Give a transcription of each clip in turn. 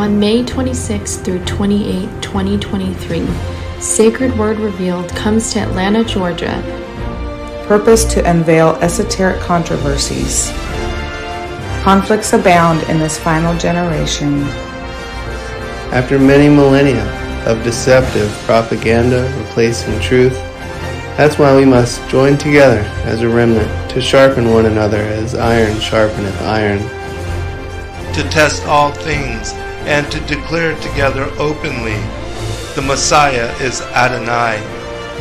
On May 26 through 28, 2023, Sacred Word Revealed comes to Atlanta, Georgia. Purpose to unveil esoteric controversies. Conflicts abound in this final generation. After many millennia of deceptive propaganda replacing truth, that's why we must join together as a remnant to sharpen one another as iron sharpeneth iron. To test all things and to declare together openly, the Messiah is Adonai.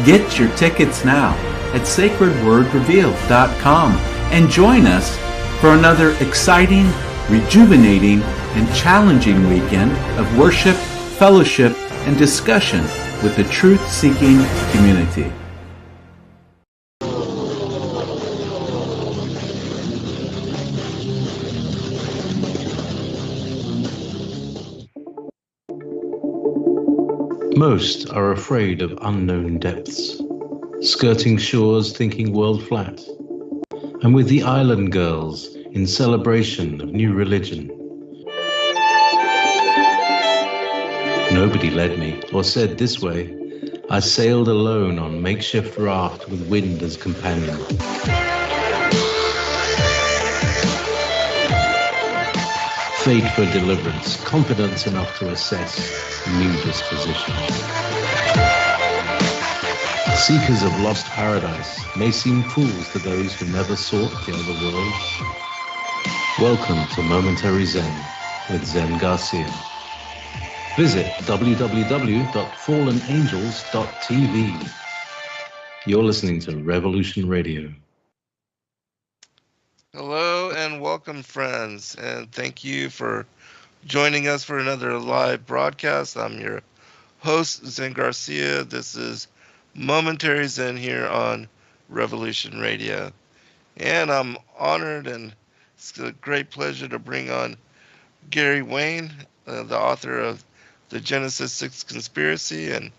Get your tickets now at sacredwordrevealed.com and join us for another exciting, rejuvenating, and challenging weekend of worship, fellowship, and discussion with the truth-seeking community. Most are afraid of unknown depths, skirting shores thinking world flat, and with the island girls in celebration of new religion. Nobody led me or said this way. I sailed alone on makeshift raft with wind as companion. Fate for deliverance, confidence enough to assess new disposition. Seekers of lost paradise may seem fools to those who never sought the other world. Welcome to Momentary Zen with Zen Garcia. Visit www.fallenangels.tv. You're listening to Revolution Radio. Hello and welcome, friends, and thank you for joining us for another live broadcast. I'm your host, Zen Garcia. This is Momentary Zen here on Revolution Radio. And I'm honored, and it's a great pleasure to bring on Gary Wayne, the author of The Genesis 6 Conspiracy and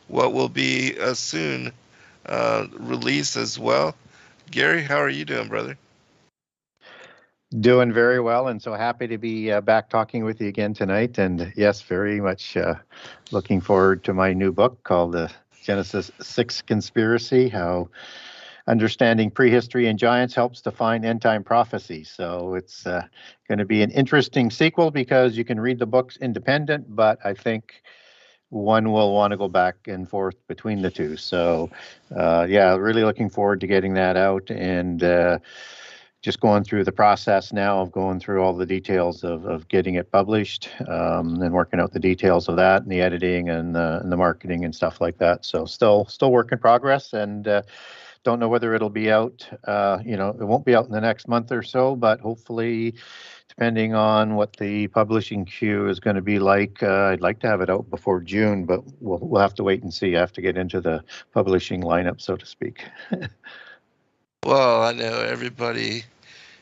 what will be a soon release as well. Gary, how are you doing, brother? Doing very well, and so happy to be back talking with you again tonight. And yes, very much looking forward to my new book called The Genesis 6 Conspiracy, How Understanding Prehistory and Giants Helps Define End-Time Prophecy. So it's going to be an interesting sequel because you can read the books independent, but I think one will want to go back and forth between the two. So yeah, really looking forward to getting that out, and just going through the process now of going through all the details of getting it published, and working out the details of that and the editing and the marketing and stuff like that. So still work in progress, and don't know whether it'll be out. It won't be out in the next month or so, but hopefully, depending on what the publishing queue is going to be like, I'd like to have it out before June, but we'll have to wait and see. I have to get into the publishing lineup, so to speak. Well, I know everybody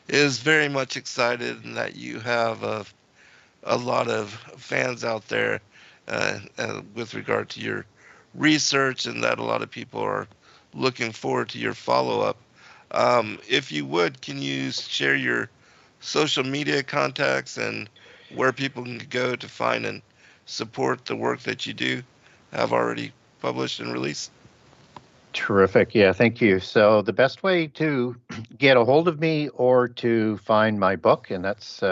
is very much excited, and that you have a lot of fans out there with regard to your research, and that a lot of people are looking forward to your follow-up. If you would, can you share your social media contacts and where people can go to find and support the work that you do have already published and released? Terrific. Yeah, thank you. So the best way to get a hold of me or to find my book, and that's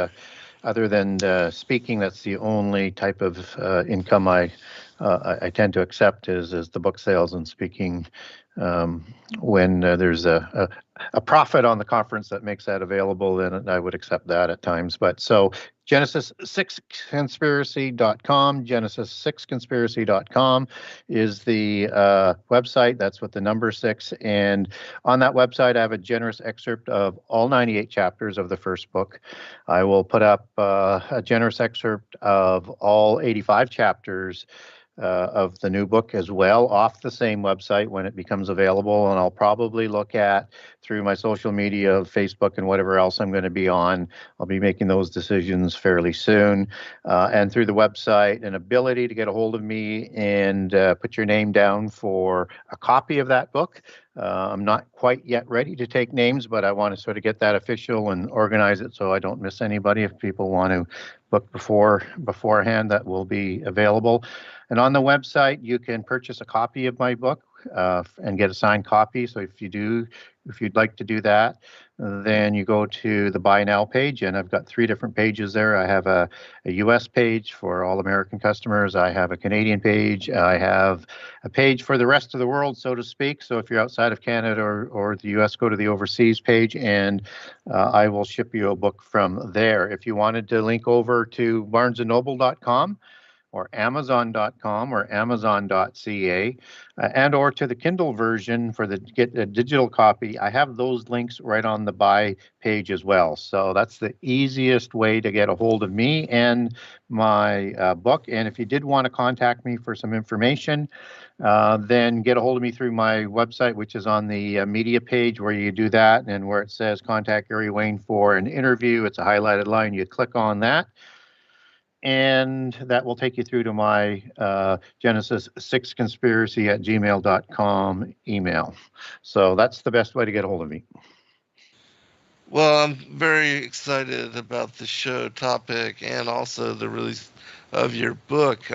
other than speaking, that's the only type of income I tend to accept is the book sales and speaking. When there's a profit on the conference that makes that available, then I would accept that at times. But so Genesis6conspiracy.com, Genesis6conspiracy.com is the website. That's with the number 6. And on that website, I have a generous excerpt of all 98 chapters of the first book. I will put up a generous excerpt of all 85 chapters of the new book as well off the same website when it becomes available. And I'll probably look at through my social media, Facebook and whatever else I'm going to be on. I'll be making those decisions fairly soon. And through the website, an ability to get a hold of me and put your name down for a copy of that book. I'm not quite yet ready to take names, but I want to sort of get that official and organize it so I don't miss anybody. If people want to book beforehand, that will be available. And on the website, you can purchase a copy of my book and get a signed copy. So if you'd like to do that, then you go to the Buy Now page, and I've got 3 different pages there. I have a US page for all American customers. I have a Canadian page. I have a page for the rest of the world, so to speak. So if you're outside of Canada or the US, go to the overseas page, and I will ship you a book from there. If you wanted to link over to barnesandnoble.com, or Amazon.com or Amazon.ca, and or to the Kindle version for the get a digital copy, I have those links right on the buy page as well. So that's the easiest way to get a hold of me and my book. And if you did want to contact me for some information, then get a hold of me through my website, which is on the media page where you do that, and where it says contact Gary Wayne for an interview. It's a highlighted line. You click on that, and that will take you through to my Genesis6conspiracy@gmail.com email. So that's the best way to get a hold of me. Well, I'm very excited about the show topic and also the release of your book.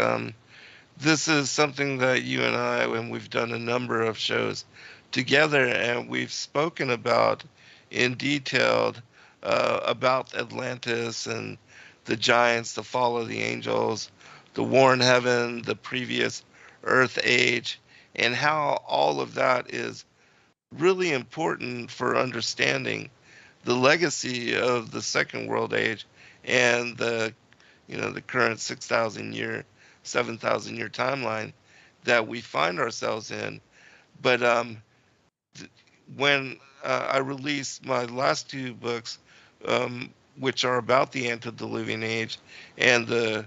This is something that you and I, when we've done a number of shows together, and we've spoken about in detail about Atlantis and the giants, the fall of the angels, the war in heaven, the previous earth age, and how all of that is really important for understanding the legacy of the second world age and the current 6,000 year, 7,000 year timeline that we find ourselves in. But when I released my last 2 books, which are about the antediluvian age and the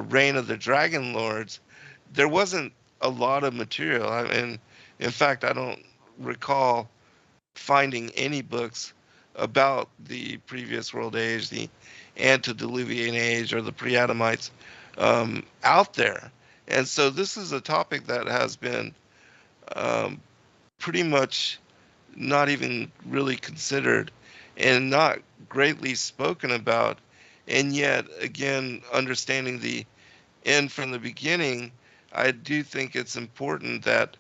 reign of the dragon lords, there wasn't a lot of material. In fact, I don't recall finding any books about the previous world age, the antediluvian age, or the pre-Adamites out there. And so this is a topic that has been pretty much not even really considered and not greatly spoken about. And yet, again, understanding the end from the beginning, I do think it's important that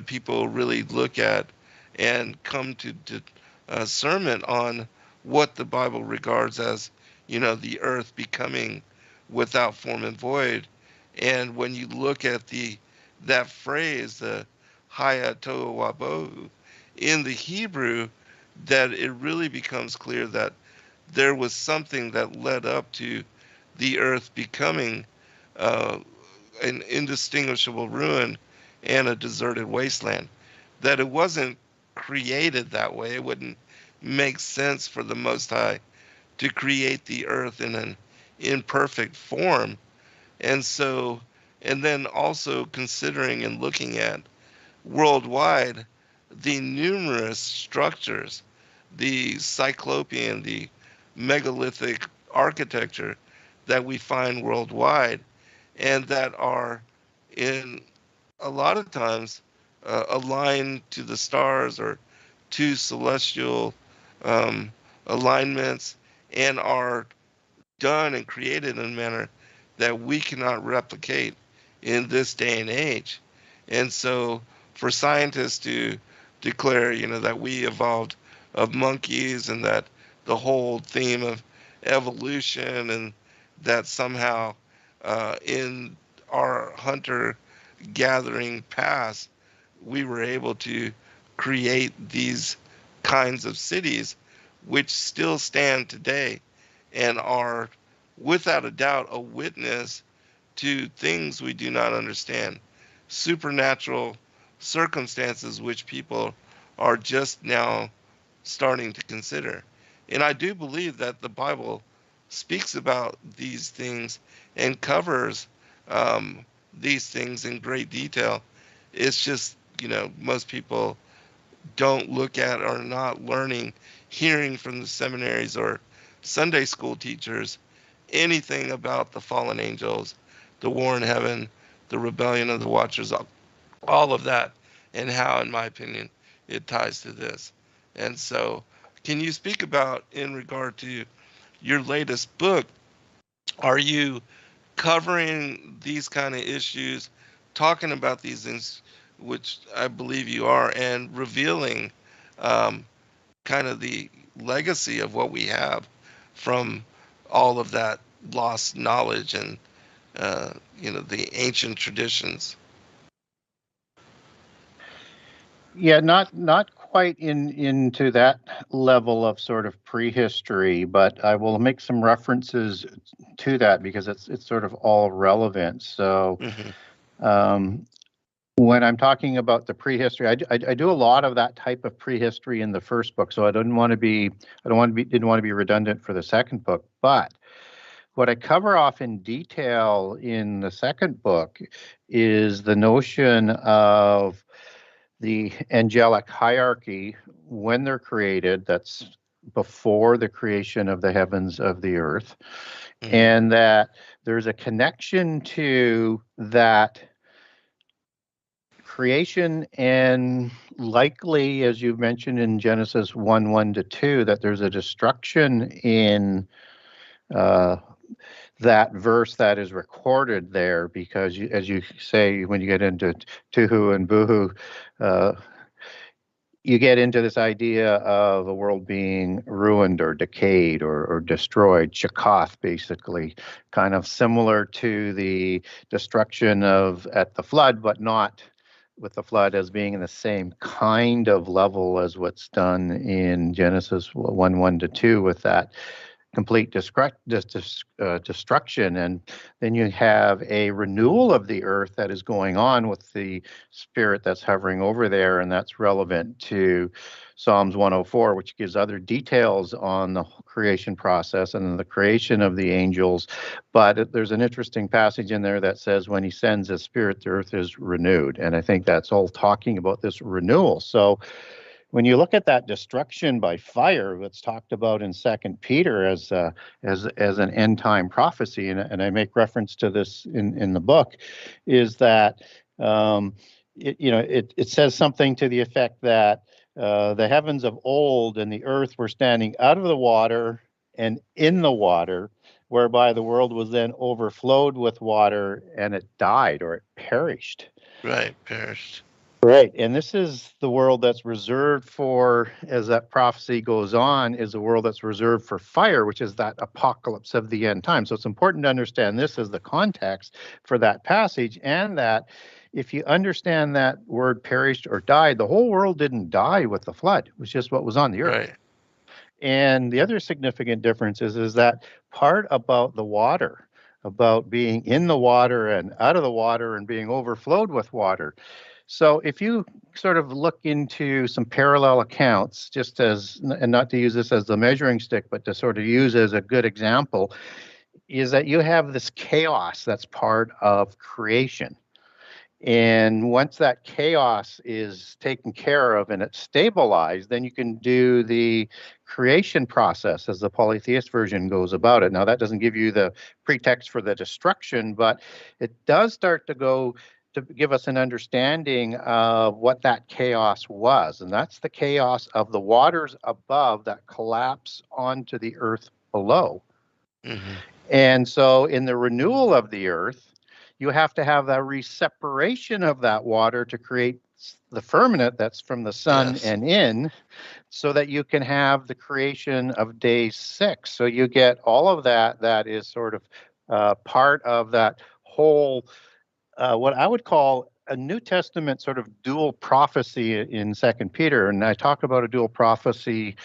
people really look at and come to discernment on what the Bible regards as the earth becoming without form and void. And when you look at that phrase, the Haya Tohu Wabohu, in the Hebrew, that it really becomes clear that there was something that led up to the earth becoming an indistinguishable ruin and a deserted wasteland. That it wasn't created that way. It wouldn't make sense for the Most High to create the earth in an imperfect form. And then also considering and looking at worldwide the numerous structures, the cyclopean, the megalithic architecture that we find worldwide, and that are in a lot of times aligned to the stars or to celestial alignments, and are done and created in a manner that we cannot replicate in this day and age. And so for scientists to declare, that we evolved of monkeys, and that the whole theme of evolution, and that somehow in our hunter-gathering past, we were able to create these kinds of cities, which still stand today and are, without a doubt, a witness to things we do not understand, supernatural circumstances which people are just now starting to consider. And I do believe that the Bible speaks about these things and covers these things in great detail. It's just, most people don't look at or not learning, hearing from the seminaries or Sunday school teachers anything about the fallen angels, the war in heaven, the rebellion of the Watchers, all of that, and how, in my opinion, it ties to this. And so, can you speak about, in regard to your latest book, are you covering these kind of issues, talking about these things, which I believe you are, and revealing kind of the legacy of what we have from all of that lost knowledge and the ancient traditions? Yeah, not quite into that level of sort of prehistory, but I will make some references to that because it's sort of all relevant. So, when I'm talking about the prehistory, I do a lot of that type of prehistory in the first book. So didn't want to be redundant for the second book. But what I cover off in detail in the second book is the notion of the angelic hierarchy when they're created. That's before the creation of the heavens of the earth, and that there's a connection to that creation, and likely, as you mentioned in Genesis 1:1-2, that there's a destruction in that verse that is recorded there, because as you say, when you get into Tuhu and Buhu, you get into this idea of the world being ruined or decayed or destroyed, Shakath, basically, kind of similar to the destruction at the flood, but not with the flood as being in the same kind of level as what's done in Genesis 1:1-2 with that complete destruction. And then you have a renewal of the earth that is going on with the spirit that's hovering over there, and that's relevant to Psalms 104, which gives other details on the creation process and the creation of the angels. But there's an interesting passage in there that says when he sends his spirit, the earth is renewed. And I think that's all talking about this renewal. So when you look at that destruction by fire that's talked about in 2 Peter as an end time prophecy, and I make reference to this in the book, is that it says something to the effect that the heavens of old and the earth were standing out of the water and in the water, whereby the world was then overflowed with water, and it died, or it perished. Right, perished. Right. And this is the world that's reserved for, as that prophecy goes on, is a world that's reserved for fire, which is that apocalypse of the end time. So it's important to understand this as the context for that passage, and that if you understand that word perished or died, the whole world didn't die with the flood. It was just what was on the earth. Right. And the other significant difference is that part about the water, about being in the water and out of the water and being overflowed with water. So if you sort of look into some parallel accounts, just as, and not to use this as the measuring stick, but to sort of use as a good example, is that you have this chaos that's part of creation. And once that chaos is taken care of and it's stabilized, then you can do the creation process as the polytheist version goes about it. Now, that doesn't give you the pretext for the destruction, but it does start to go to give us an understanding of what that chaos was. And that's the chaos of the waters above that collapse onto the earth below. Mm-hmm. And so in the renewal of the earth, you have to have that reseparation of that water to create the firmament that's from the sun and in, so that you can have the creation of day 6. So you get all of that is sort of part of that whole, what I would call a New Testament sort of dual prophecy in 2 Peter. And I talk about a dual prophecy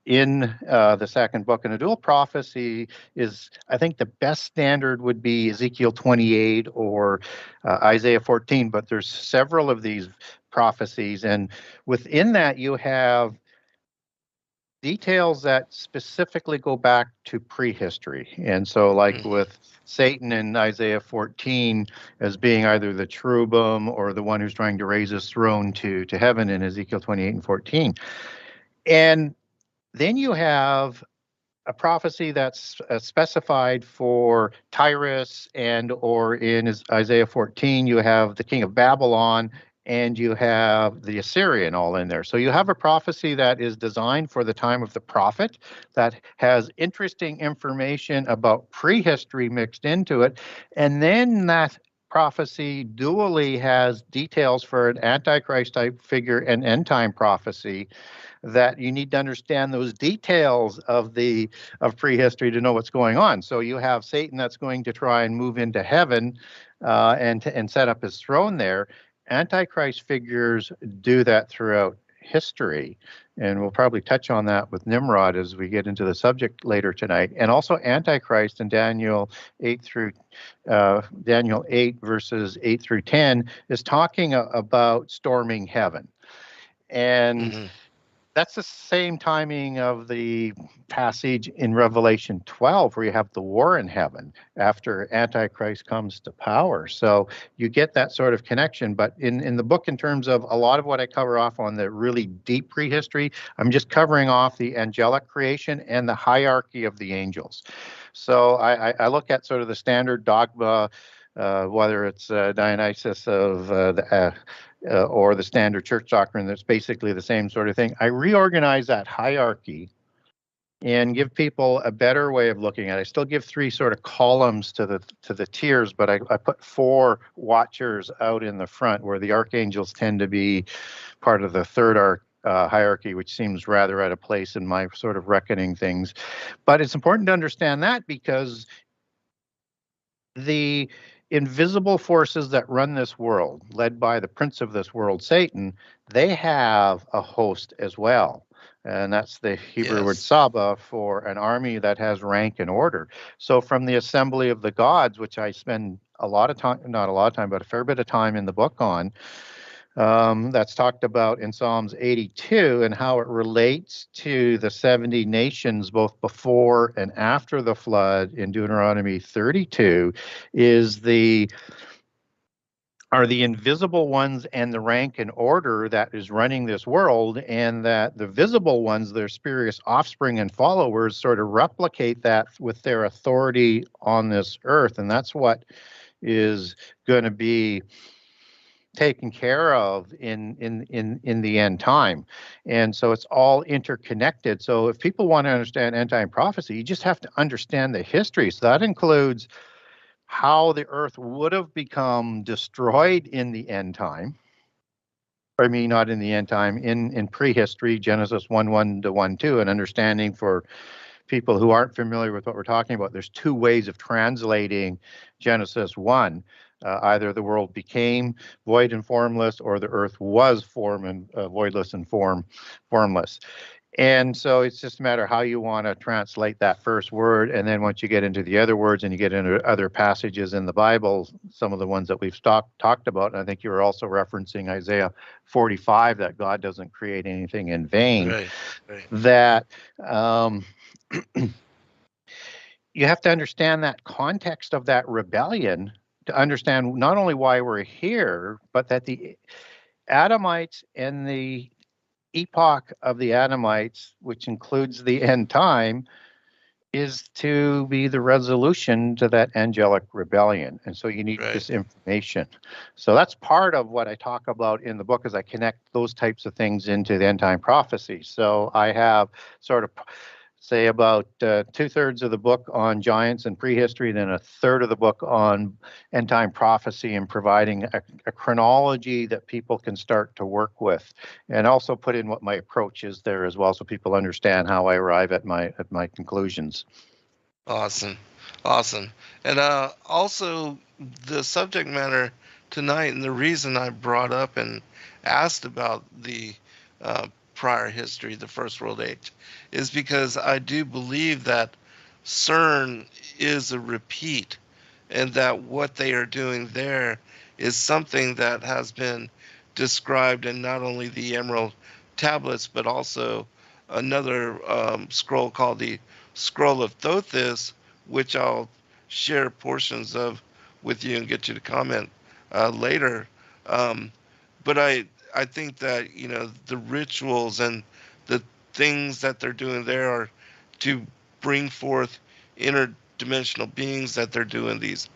in the second book. And a dual prophecy is, I think the best standard would be Ezekiel 28 or Isaiah 14, but there's several of these prophecies. And within that, you have details that specifically go back to prehistory. And so, like with Satan in Isaiah 14 as being either the cherubim or the one who's trying to raise his throne to heaven in Ezekiel 28 and 14. And then you have a prophecy that's specified for Tyrus, and or in Isaiah 14, you have the king of Babylon, and you have the Assyrian all in there. So you have a prophecy that is designed for the time of the prophet that has interesting information about prehistory mixed into it. And then that prophecy dually has details for an Antichrist type figure and end time prophecy, that you need to understand those details of prehistory to know what's going on. So you have Satan that's going to try and move into heaven and set up his throne there. Antichrist figures do that throughout history, and we'll probably touch on that with Nimrod as we get into the subject later tonight. And also Antichrist in Daniel 8 verses 8 through 10 is talking about storming heaven. And that's the same timing of the passage in Revelation 12, where you have the war in heaven after Antichrist comes to power. So you get that sort of connection. But in the book, in terms of a lot of what I cover off on the really deep prehistory, I'm just covering off the angelic creation and the hierarchy of the angels. So I look at sort of the standard dogma, whether it's Dionysus of or the standard church doctrine, that's basically the same sort of thing. I reorganize that hierarchy and give people a better way of looking at it. I still give 3 sort of columns to the tiers, but I put 4 watchers out in the front, where the archangels tend to be part of the third hierarchy, which seems rather out of place in my sort of reckoning things. But it's important to understand that, because the invisible forces that run this world, led by the prince of this world, Satan, they have a host as well. And that's the Hebrew word Saba for an army that has rank and order. So from the assembly of the gods, which I spend a lot of time, not a lot of time, but a fair bit of time in the book on, that's talked about in Psalms 82, and how it relates to the 70 nations both before and after the flood in Deuteronomy 32, are the invisible ones and the rank and order that is running this world, and that the visible ones, their spurious offspring and followers, sort of replicate that with their authority on this earth. And that's what is going to be taken care of in the end time. And so it's all interconnected. So if people want to understand end time prophecy, you just have to understand the history. So that includes how the earth would have become destroyed in the end time. I mean, not in the end time, in prehistory, Genesis 1:1 to 1:2, and understanding for people who aren't familiar with what we're talking about, there's 2 ways of translating Genesis 1. Either the world became void and formless, or the earth was voidless and formless. And so it's just a matter of how you want to translate that first word. And then once you get into the other words and you get into other passages in the Bible, some of the ones that we've talked about, and I think you were also referencing Isaiah 45, that God doesn't create anything in vain, Right. that you have to understand that context of that rebellion to understand not only why we're here, but that the Adamites and the epoch of the Adamites, which includes the end time, is to be the resolution to that angelic rebellion. And so you need this information. So that's part of what I talk about in the book, as I connect those types of things into the end time prophecy. So I have sort of say about 2/3 of the book on giants and prehistory, then 1/3 of the book on end time prophecy, and providing a chronology that people can start to work with, and also put in what my approach is there as well, so people understand how I arrive at my conclusions. Awesome. And also the subject matter tonight, and the reason I brought up and asked about the prior history, the First World Age, is because I do believe that CERN is a repeat, and that what they are doing there is something that has been described in not only the Emerald Tablets, but also another scroll called the Scroll of Thothis, which I'll share portions of with you and get you to comment later. But I think that, you know, the rituals and the things that they're doing there are to bring forth interdimensional beings, that they're doing these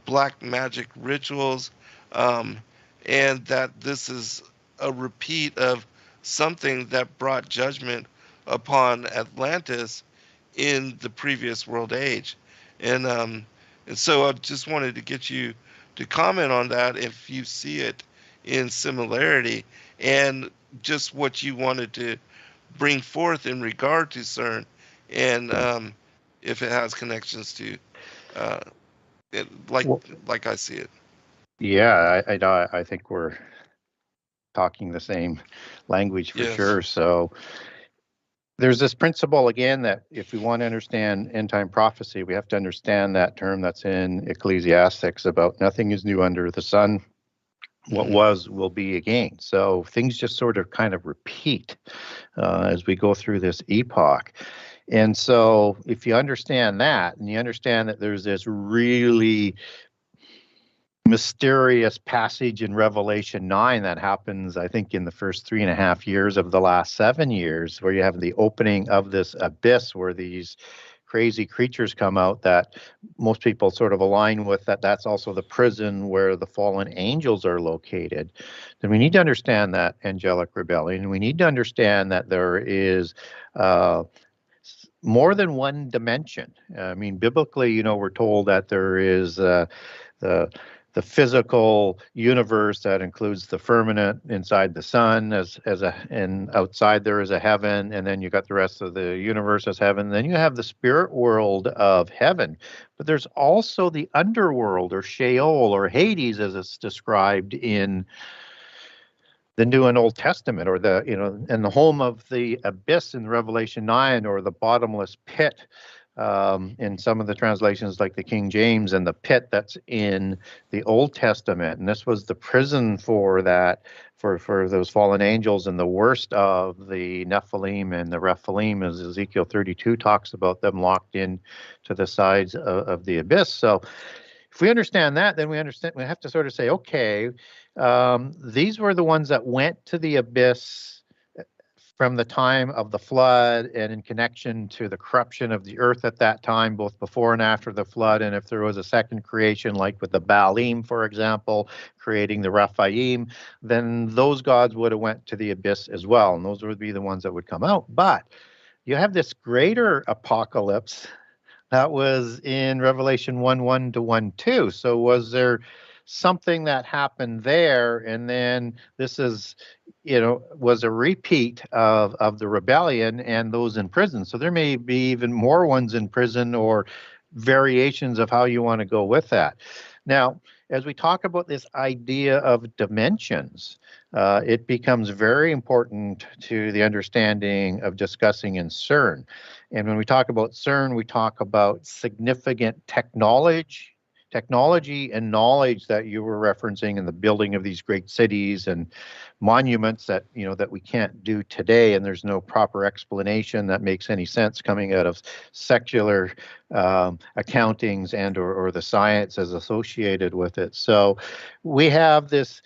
black magic rituals, and that this is a repeat of something that brought judgment upon Atlantis in the previous world age. And so I just wanted to get you to comment on that, if you see it in similarity, and just what you wanted to bring forth in regard to CERN, and if it has connections to like I see it. Yeah, I think we're talking the same language for sure. So there's this principle again that if we want to understand end time prophecy, we have to understand that term that's in Ecclesiastics about nothing is new under the sun. What was will be again. So things just sort of kind of repeat as we go through this epoch. And so if you understand that, and you understand that there's this really mysterious passage in Revelation 9 that happens, I think, in the first 3.5 years of the last 7 years, where you have the opening of this abyss where these crazy creatures come out that most people sort of align with, that's also the prison where the fallen angels are located. Then we need to understand that angelic rebellion. We need to understand that there is more than one dimension. I mean, biblically, you know, we're told that there is the physical universe that includes the firmament inside the sun and outside there is a heaven, and then you got the rest of the universe as heaven. Then you have the spirit world of heaven, but there's also the underworld, or Sheol, or Hades, as it's described in the New and Old Testament, or and the home of the abyss in Revelation 9, or the bottomless pit in some of the translations like the King James, and the pit that's in the Old Testament. And this was the prison for those fallen angels, and the worst of the Nephilim and the Rephilim, as Ezekiel 32 talks about them locked in to the sides of the abyss. So if we understand that, then we have to sort of say, okay, these were the ones that went to the abyss from the time of the flood, and in connection to the corruption of the earth at that time, both before and after the flood. And if there was a second creation, like with the Baalim, for example, creating the Rephaim, then those gods would have went to the abyss as well, and those would be the ones that would come out. But you have this greater apocalypse that was in Revelation 1:1 to 1:2. So was there something that happened there, and then this is, was a repeat of the rebellion and those in prison? So there may be even more ones in prison, or variations of how you want to go with that. Now, as we talk about this idea of dimensions, it becomes very important to the understanding of discussing in CERN. And when we talk about CERN, we talk about significant technology and knowledge that you were referencing in the building of these great cities and monuments that we can't do today, and there's no proper explanation that makes any sense coming out of secular accountings and or the sciences associated with it. So we have this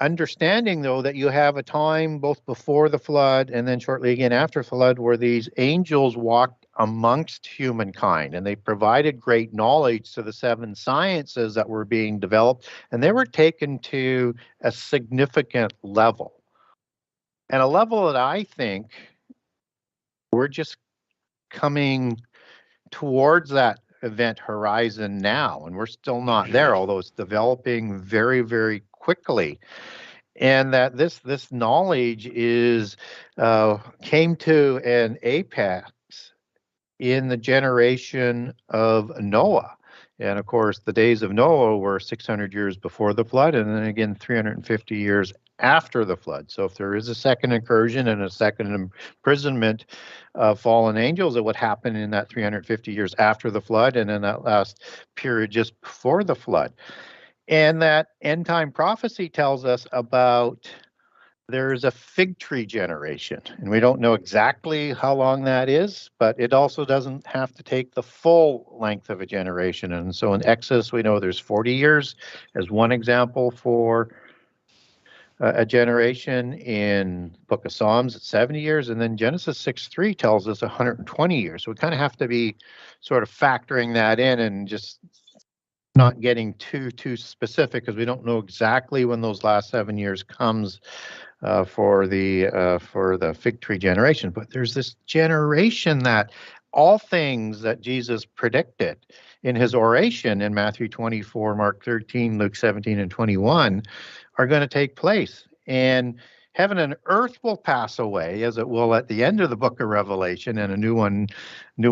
understanding, though, that you have a time both before the flood and then shortly again after flood where these angels walked amongst humankind, and they provided great knowledge to the 7 sciences that were being developed, and they were taken to a significant level, and a level that I think we're just coming towards that event horizon now, and we're still not there, although it's developing very, very quickly. And that this knowledge came to an apex in the generation of Noah. And of course, the days of Noah were 600 years before the flood, and then again 350 years after the flood. So if there is a second incursion and a second imprisonment of fallen angels, it would happen in that 350 years after the flood, and in that last period just before the flood. And that end time prophecy tells us about there's a fig tree generation, and we don't know exactly how long that is, but it also doesn't have to take the full length of a generation. And so in Exodus, we know there's 40 years as one example for a generation. In Book of Psalms, it's 70 years, and then Genesis 6:3 tells us 120 years. So we kind of have to be sort of factoring that in and just not getting too specific, because we don't know exactly when those last 7 years comes for the fig tree generation. But there's this generation that all things that Jesus predicted in his oration in Matthew 24, Mark 13, Luke 17, and 21 are going to take place. And heaven and earth will pass away, as it will at the end of the book of Revelation, and new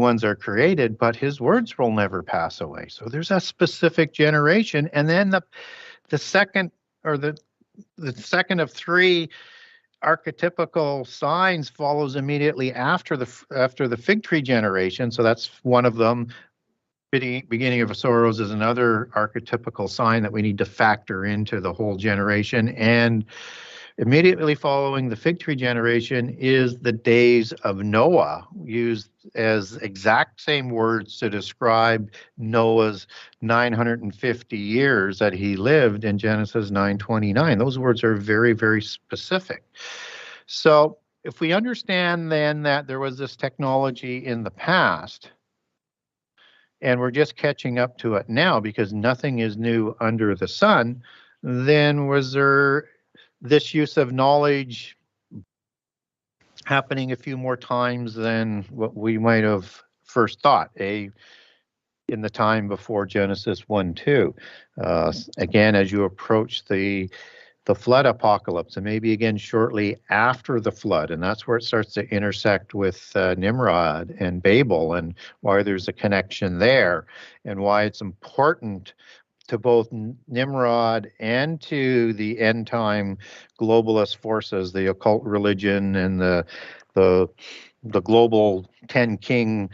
ones are created, but his words will never pass away. So there's a specific generation. And then the second, or the second of three archetypical signs follows immediately after the fig tree generation. So that's one of them. Beginning of sorrows is another archetypical sign that we need to factor into the whole generation. And immediately following the fig tree generation is the days of Noah, used as exact same words to describe Noah's 950 years that he lived in Genesis 9:29. Those words are very, very specific. So if we understand then that there was this technology in the past, and we're just catching up to it now because nothing is new under the sun, then was there this use of knowledge happening a few more times than what we might have first thought, in the time before Genesis 1:2. Again, as you approach the flood apocalypse, and maybe again shortly after the flood, and that's where it starts to intersect with Nimrod and Babel, and why there's a connection there, and why it's important to both Nimrod and to the end time globalist forces, the occult religion and the global 10 king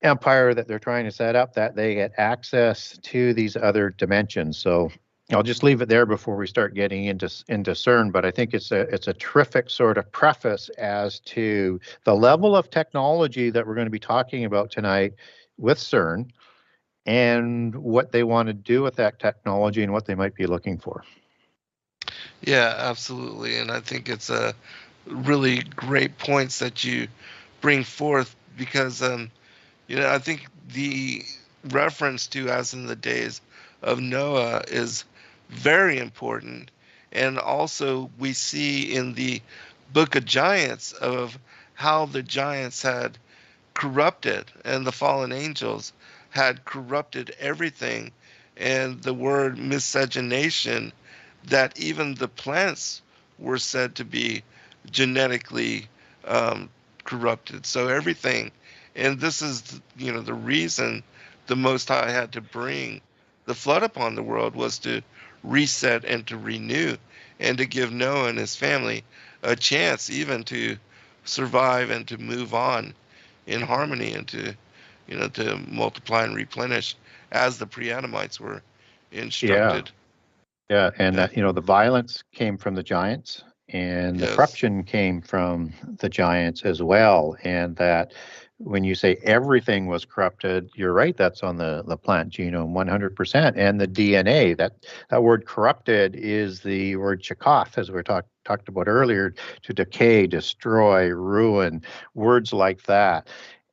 empire that they're trying to set up, that they get access to these other dimensions. So I'll just leave it there before we start getting into CERN, but I think it's a terrific sort of preface as to the level of technology that we're going to be talking about tonight with CERN, and what they want to do with that technology and what they might be looking for. Yeah, absolutely. And I think it's a really great points that you bring forth, because I think the reference to as in the days of Noah is very important. And also we see in the Book of Giants of how the giants had corrupted, and the fallen angels had corrupted everything, and the word miscegenation, that even the plants were said to be genetically corrupted. So everything, and this is the reason the Most High had to bring the flood upon the world, was to reset and to renew, and to give Noah and his family a chance even to survive and to move on in harmony, and to multiply and replenish as the pre-Adamites were instructed. Yeah, and that the violence came from the giants, and the corruption came from the giants as well. And that when you say everything was corrupted, you're right, that's on the plant genome 100%. And the DNA, that word corrupted is the word shakath, as we talked about earlier, to decay, destroy, ruin, words like that.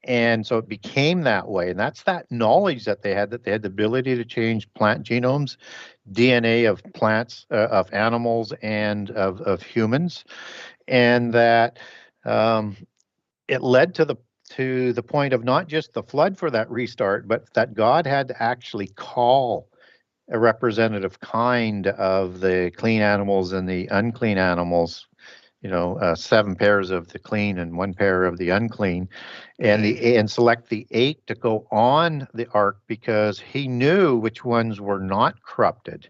And so it became that way. And that's that knowledge that they had the ability to change plant genomes, DNA of plants, of animals, and of humans. And that it led to the point of not just the flood for that restart, but that God had to actually call a representative kind of the clean animals and the unclean animals, 7 pairs of the clean and 1 pair of the unclean, and select the 8 to go on the ark, because he knew which ones were not corrupted,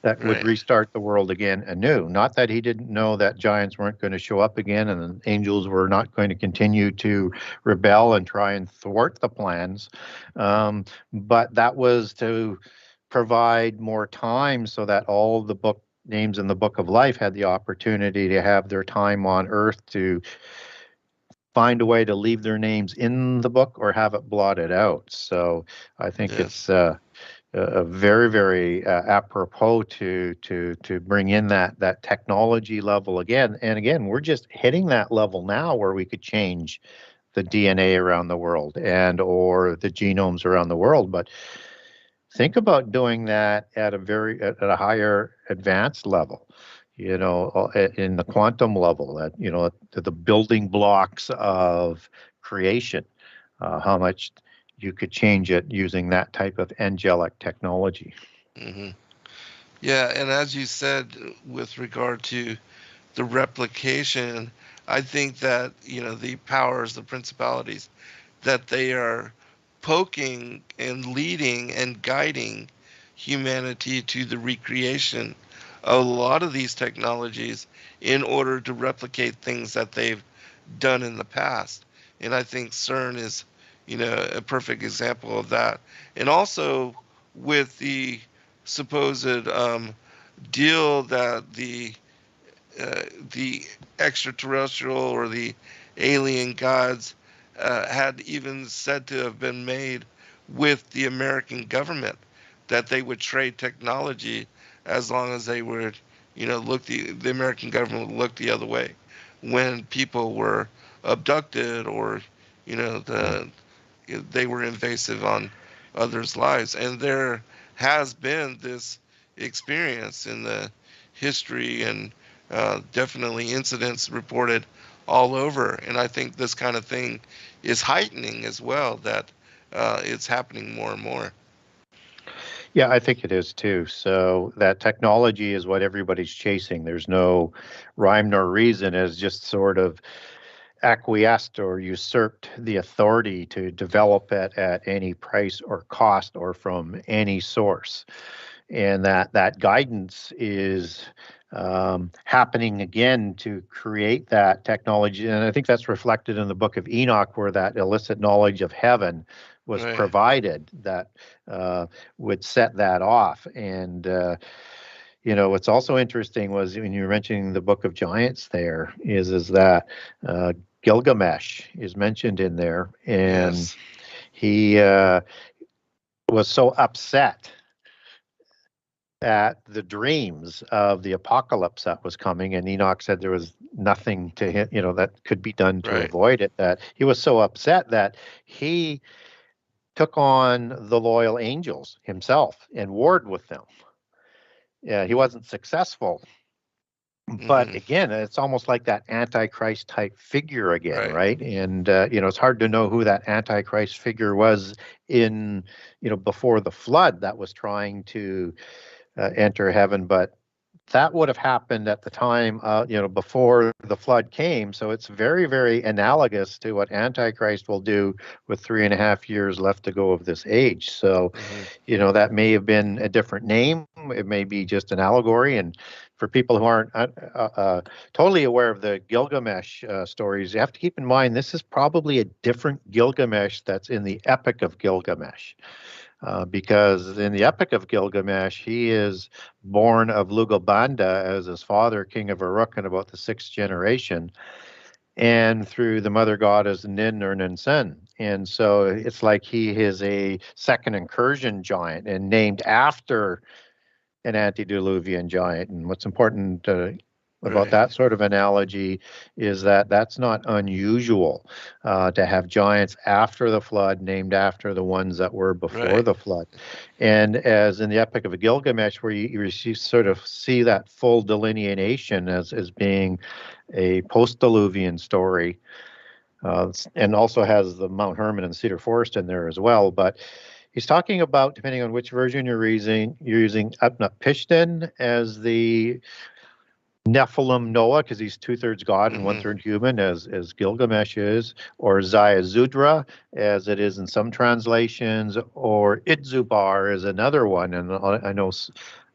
that would restart the world again anew. Not that he didn't know that giants weren't going to show up again, and the angels were not going to continue to rebel and try and thwart the plans, but that was to provide more time so that all the names in the Book of Life had the opportunity to have their time on Earth to find a way to leave their names in the book or have it blotted out. So I think it's a very, very apropos to bring in that technology level again. And again, we're just hitting that level now where we could change the DNA around the world or the genomes around the world. But think about doing that at a higher advanced level, in the quantum level, the building blocks of creation, how much you could change it using that type of angelic technology. Mm-hmm. Yeah, and as you said, with regard to the replication, I think that, the powers, the principalities, that they are poking and leading and guiding humanity to the recreation of a lot of these technologies in order to replicate things that they've done in the past. And I think CERN is, a perfect example of that. And also with the supposed deal that the extraterrestrial or the alien gods had even said to have been made with the American government, that they would trade technology as long as they would, the American government would look the other way when people were abducted or, they were invasive on others' lives. And there has been this experience in the history and definitely incidents reported all over. And I think this kind of thing is heightening as well, that it's happening more and more. Yeah, I think it is too. So that technology is what everybody's chasing. There's no rhyme nor reason, as just sort of acquiesced or usurped the authority to develop it at any price or cost or from any source. And that guidance is happening again to create that technology. And I think that's reflected in the book of Enoch, where that illicit knowledge of heaven was provided that would set that off. And what's also interesting was when you were mentioning the book of giants, there is that Gilgamesh is mentioned in there, and he was so upset at the dreams of the apocalypse that was coming, and Enoch said there was nothing to him, that could be done to avoid it. That he was so upset that he took on the loyal angels himself and warred with them. Yeah, he wasn't successful. But again, it's almost like that Antichrist type figure again, right? And, it's hard to know who that Antichrist figure was in, before the flood that was trying to enter heaven. But that would have happened at the time, before the flood came. So it's very, very analogous to what Antichrist will do with 3.5 years left to go of this age. So, that may have been a different name. It may be just an allegory. And for people who aren't totally aware of the Gilgamesh stories, you have to keep in mind this is probably a different Gilgamesh that's in the Epic of Gilgamesh. Because in the Epic of Gilgamesh, he is born of Lugabanda as his father, king of Uruk, in about the 6th generation, and through the mother goddess Nin or Ninsen. And so it's like he is a second incursion giant and named after an antediluvian giant. And what's important about that sort of analogy is that that's not unusual to have giants after the flood named after the ones that were before the flood. And as in the Epic of Gilgamesh, where you sort of see that full delineation as being a post-diluvian story, and also has the Mount Hermon and Cedar Forest in there as well. But he's talking about, depending on which version you're using Utnapishtim as the Nephilim Noah, because he's 2/3 God and 1/3 human, as Gilgamesh is, or Ziazudra, as it is in some translations, or Itzubar is another one. And I know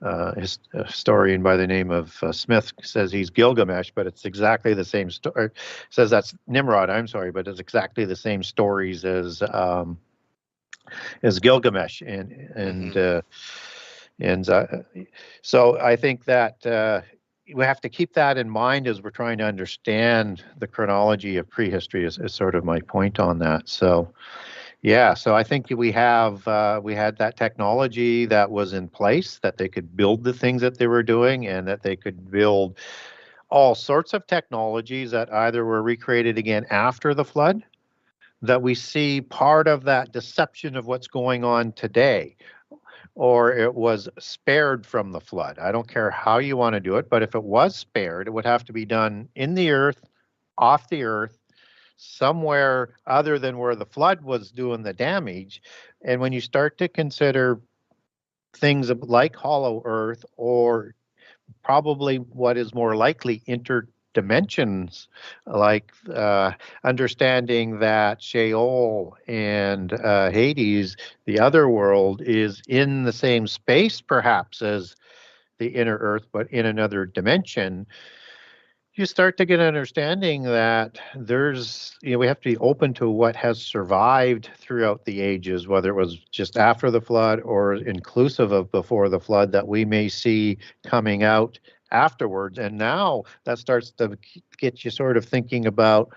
a historian by the name of Smith says he's Gilgamesh, but it's exactly the same story. Says that's Nimrod, I'm sorry, but it's exactly the same stories as Gilgamesh. And And so I think that we have to keep that in mind as we're trying to understand the chronology of prehistory is sort of my point on that. So yeah, so I think we had that technology that was in place, that they could build the things that they were doing, and that they could build all sorts of technologies that either were recreated again after the flood, that we see part of that deception of what's going on today, or it was spared from the flood. I don't care how you want to do it, but if it was spared, it would have to be done in the earth, off the earth, somewhere other than where the flood was doing the damage. And when you start to consider things like hollow earth, or probably what is more likely interdimensions, like understanding that Sheol and Hades, the other world, is in the same space perhaps as the inner earth, but in another dimension, you start to get an understanding that we have to be open to what has survived throughout the ages, whether it was just after the flood or inclusive of before the flood, that we may see coming out afterwards. And now that starts to get you sort of thinking about,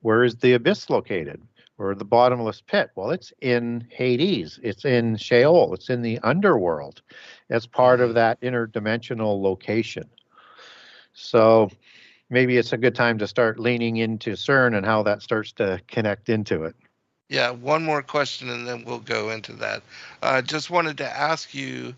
where is the abyss located? Or the bottomless pit? Well, it's in Hades, it's in Sheol, it's in the underworld, as part of that interdimensional location. So maybe it's a good time to start leaning into CERN and how that starts to connect into it. Yeah, one more question and then we'll go into that. Just wanted to ask you,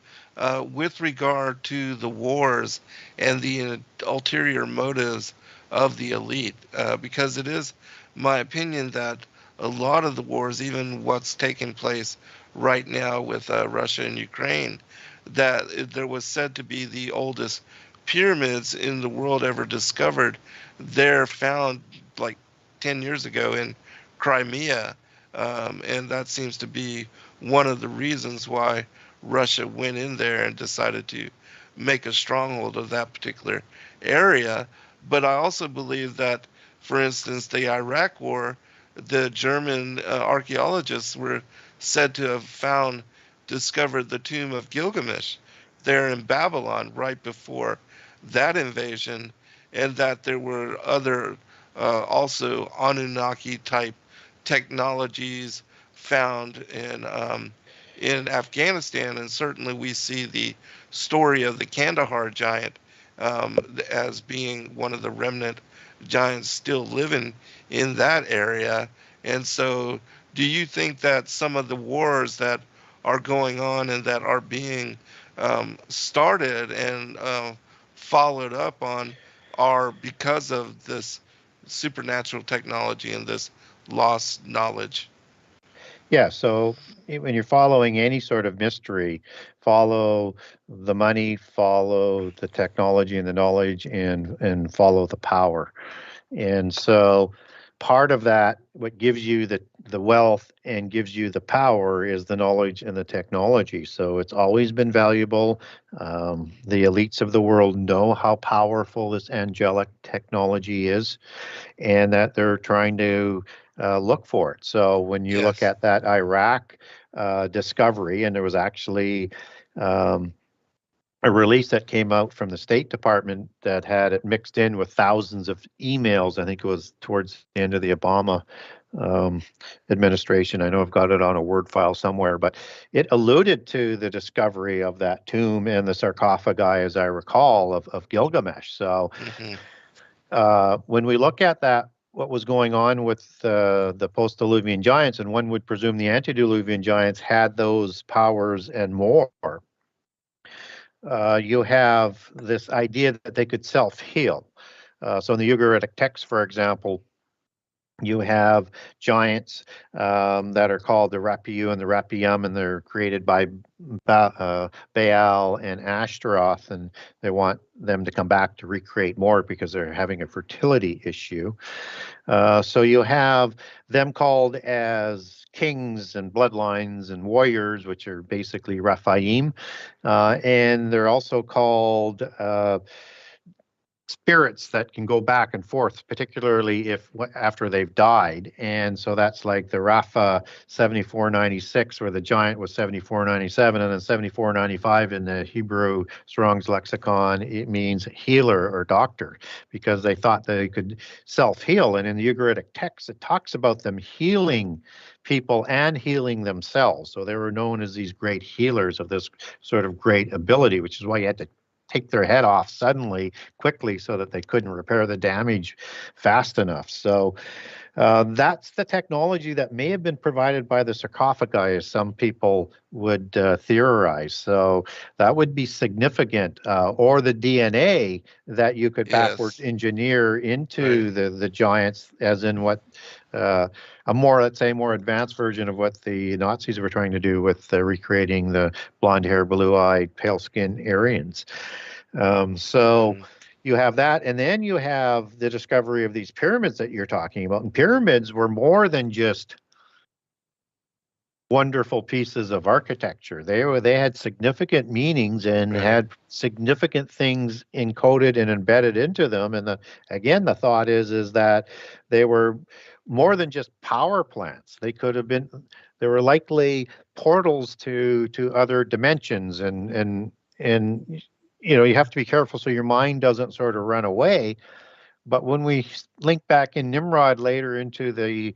with regard to the wars and the ulterior motives of the elite, because it is my opinion that a lot of the wars, even what's taking place right now with Russia and Ukraine, that there was said to be the oldest pyramids in the world ever discovered. They're found like 10 years ago in Crimea. And that seems to be one of the reasons why Russia went in there and decided to make a stronghold of that particular area. But I also believe that, for instance, the Iraq War, the German archaeologists were said to have discovered the tomb of Gilgamesh there in Babylon right before that invasion, and that there were other also Anunnaki type technologies found in Afghanistan. And certainly we see the story of the Kandahar giant as being one of the remnant giants still living in that area. And so do you think that some of the wars that are going on and that are being started and followed up on are because of this supernatural technology and this lost knowledge? Yeah, so when you're following any sort of mystery, follow the money, follow the technology and the knowledge, and follow the power. And so part of that, what gives you the wealth and gives you the power, is the knowledge and the technology. So it's always been valuable. The elites of the world know how powerful this angelic technology is, and that they're trying to look for it. So when you look at that Iraq discovery, and there was actually a release that came out from the State Department that had it mixed in with thousands of emails. I think it was towards the end of the Obama administration. I know I've got it on a Word file somewhere, but it alluded to the discovery of that tomb and the sarcophagi, as I recall, of Gilgamesh. So when we look at that, what was going on with the post-Diluvian giants, and one would presume the antediluvian giants had those powers and more. You have this idea that they could self-heal. So in the Ugaritic text, for example, you have giants that are called the Rapiu and the Rapiyum, and they're created by Baal and Ashtaroth, and they want them to come back to recreate more because they're having a fertility issue. So you have them called as kings and bloodlines and warriors, which are basically Raphaim, and they're also called spirits that can go back and forth, particularly if after they've died. And so that's like the Rapha 7496, where the giant was 7497, and then 7495 in the Hebrew Strong's lexicon, it means healer or doctor, because they thought they could self-heal. And in the Ugaritic text, it talks about them healing people and healing themselves. So they were known as these great healers of this sort of great ability, which is why you had to take their head off suddenly, quickly, so that they couldn't repair the damage fast enough. So that's the technology that may have been provided by the sarcophagi, as some people would theorize. So that would be significant, or the DNA that you could backwards engineer into the giants, as in what a more, let's say, more advanced version of what the Nazis were trying to do with recreating the blonde hair, blue-eyed, pale-skinned Aryans. You have that, and then you have the discovery of these pyramids that you're talking about. And pyramids were more than just wonderful pieces of architecture. They had significant meanings and had significant things encoded and embedded into them. And the thought is that they were more than just power plants. They could have been. They were likely portals to other dimensions, and you have to be careful so your mind doesn't sort of run away. But when we link back in Nimrod later into the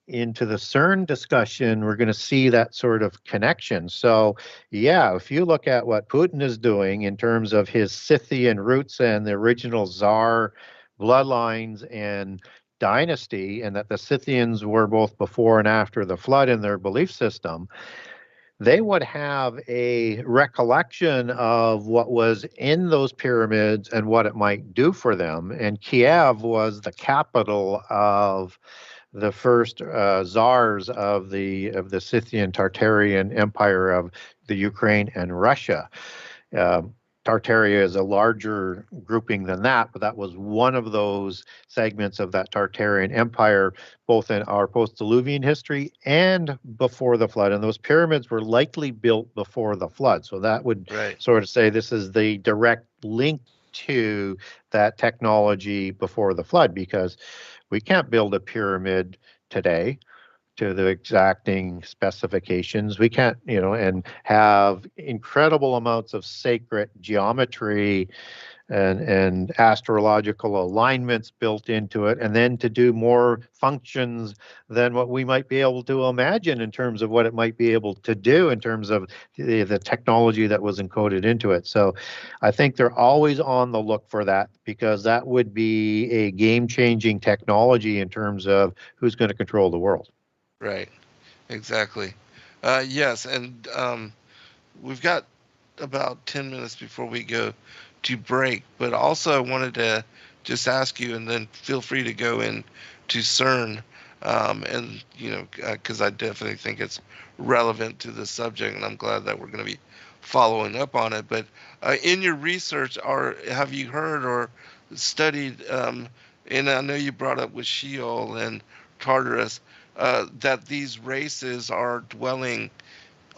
CERN discussion, we're going to see that sort of connection. So, yeah, if you look at what Putin is doing in terms of his Scythian roots and the original Tsar bloodlines and dynasty, and that the Scythians were both before and after the flood in their belief system, they would have a recollection of what was in those pyramids and what it might do for them. And Kiev was the capital of the first czars of the Scythian Tartarian Empire of the Ukraine and Russia. Tartaria is a larger grouping than that, but that was one of those segments of that Tartarian Empire, both in our post-Diluvian history and before the flood. And those pyramids were likely built before the flood. So that would sort of say this is the direct link to that technology before the flood, because we can't build a pyramid today to the exacting specifications. We can't, and have incredible amounts of sacred geometry and astrological alignments built into it, and then to do more functions than what we might be able to imagine in terms of what it might be able to do in terms of the technology that was encoded into it. So I think they're always on the look for that, because that would be a game-changing technology in terms of who's going to control the world. Right, exactly. Yes, and we've got about 10 minutes before we go to break, but also I wanted to just ask you, and then feel free to go into CERN, and because I definitely think it's relevant to the subject, and I'm glad that we're going to be following up on it. But in your research, have you heard or studied, and I know you brought up with Sheol and Tartarus, that these races are dwelling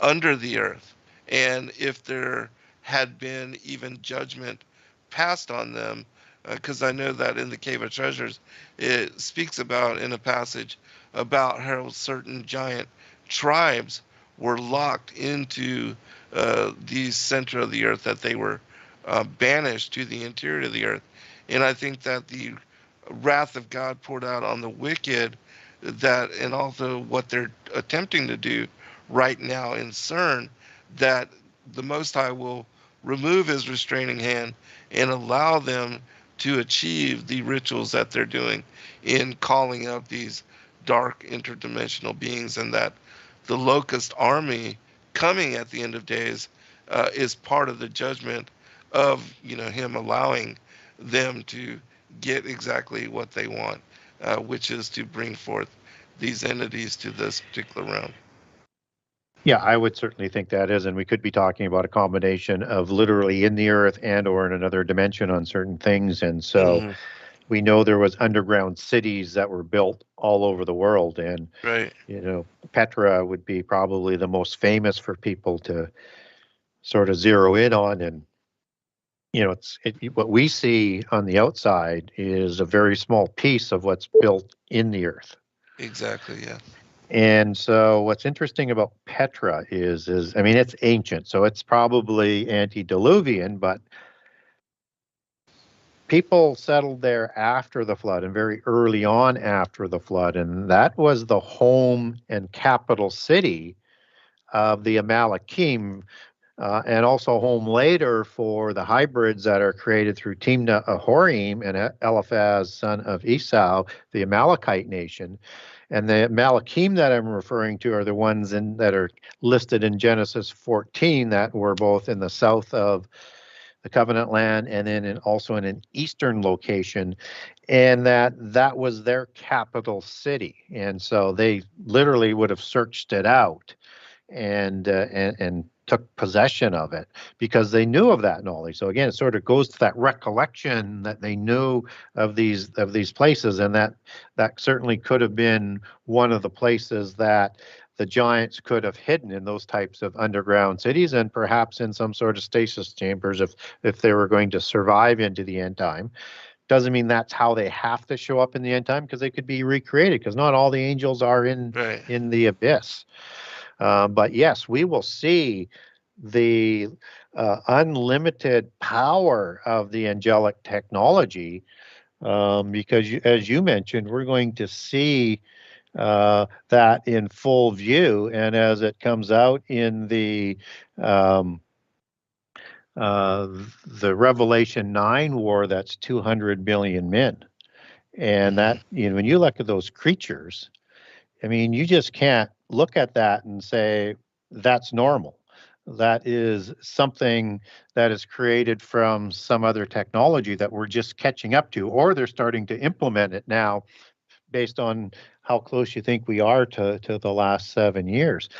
under the earth, and if there had been even judgment passed on them, because I know that in the Cave of Treasures it speaks about, in a passage, about how certain giant tribes were locked into the center of the earth, that they were banished to the interior of the earth. And I think that the wrath of God poured out on the wicked, that, and also what they're attempting to do right now in CERN, that the Most High will remove his restraining hand and allow them to achieve the rituals that they're doing in calling up these dark interdimensional beings, and that the locust army coming at the end of days is part of the judgment of him allowing them to get exactly what they want, which is to bring forth these entities to this particular realm. Yeah, I would certainly think that is, and we could be talking about a combination of literally in the earth and or in another dimension on certain things. And so we know there was underground cities that were built all over the world, and Petra would be probably the most famous for people to sort of zero in on. And what we see on the outside is a very small piece of what's built in the earth. Exactly, yeah. And so what's interesting about Petra is I mean, it's ancient, so it's probably antediluvian, but people settled there after the flood and very early on after the flood, and that was the home and capital city of the Amalekim, and also home later for the hybrids that are created through Timna Ahorim and Eliphaz, son of Esau, the Amalekite nation. And the Amalekim that I'm referring to are the ones that are listed in Genesis 14 that were both in the south of the covenant land and then also in an eastern location, and that was their capital city. And so they literally would have searched it out and took possession of it because they knew of that knowledge. So again, it sort of goes to that recollection that they knew of these places, and that certainly could have been one of the places that the giants could have hidden in those types of underground cities, and perhaps in some sort of stasis chambers if they were going to survive into the end time. Doesn't mean that's how they have to show up in the end time, because they could be recreated, because not all the angels are in the abyss. But yes, we will see the unlimited power of the angelic technology, because as you mentioned, we're going to see that in full view, and as it comes out in the Revelation 9 war, that's 200 billion men. And that, when you look at those creatures, I mean, you just can't look at that and say that's normal. That is something that is created from some other technology that we're just catching up to, or they're starting to implement it now based on how close you think we are to the last 7 years.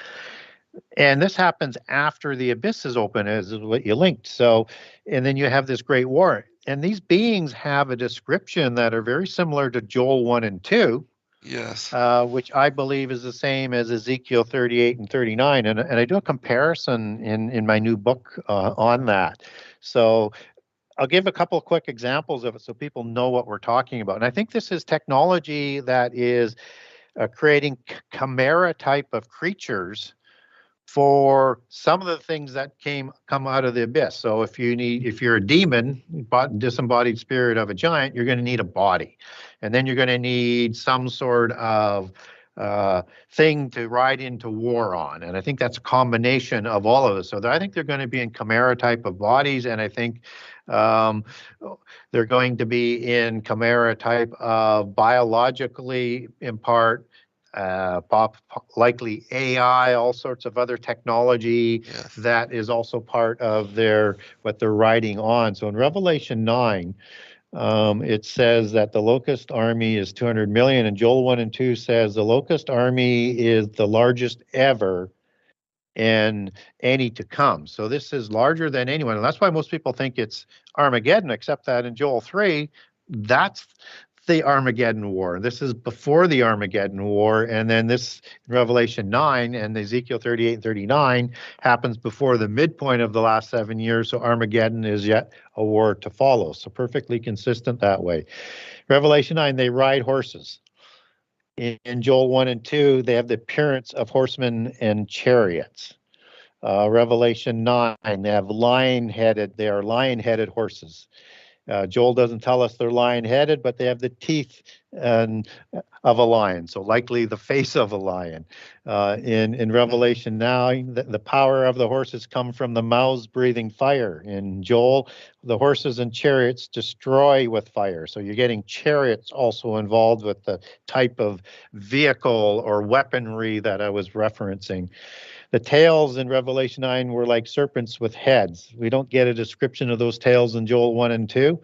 And this happens after the abyss is open, as what you linked. So, and then you have this great war. And these beings have a description that are very similar to Joel 1 and 2. Yes. Which I believe is the same as Ezekiel 38 and 39. And I do a comparison in my new book on that. So I'll give a couple of quick examples of it so people know what we're talking about. And I think this is technology that is creating chimera type of creatures for some of the things that come out of the abyss. So if you're a demon, disembodied spirit of a giant, you're going to need a body, and then you're going to need some sort of thing to ride into war on. And I think that's a combination of all of this. So I think they're going to be in chimera type of bodies, and I think they're going to be in chimera type of biologically in part, likely AI, all sorts of other technology that is also part of what they're riding on. So in Revelation 9, it says that the locust army is 200 million, and Joel 1 and 2 says the locust army is the largest ever and any to come. So this is larger than anyone, and that's why most people think it's Armageddon, except that in Joel 3, that's the Armageddon War. This is before the Armageddon War, and then this Revelation 9 and Ezekiel 38 and 39 happens before the midpoint of the last 7 years, so Armageddon is yet a war to follow. So perfectly consistent that way. Revelation 9, they ride horses. In Joel 1 and 2, they have the appearance of horsemen and chariots. Revelation 9, they are lion-headed horses. Joel doesn't tell us they're lion-headed, but they have the teeth of a lion, so likely the face of a lion. In Revelation 9, the power of the horses come from the mouths breathing fire. In Joel, the horses and chariots destroy with fire. So you're getting chariots also involved with the type of vehicle or weaponry that I was referencing. The tails in Revelation 9 were like serpents with heads. We don't get a description of those tails in Joel 1 and 2.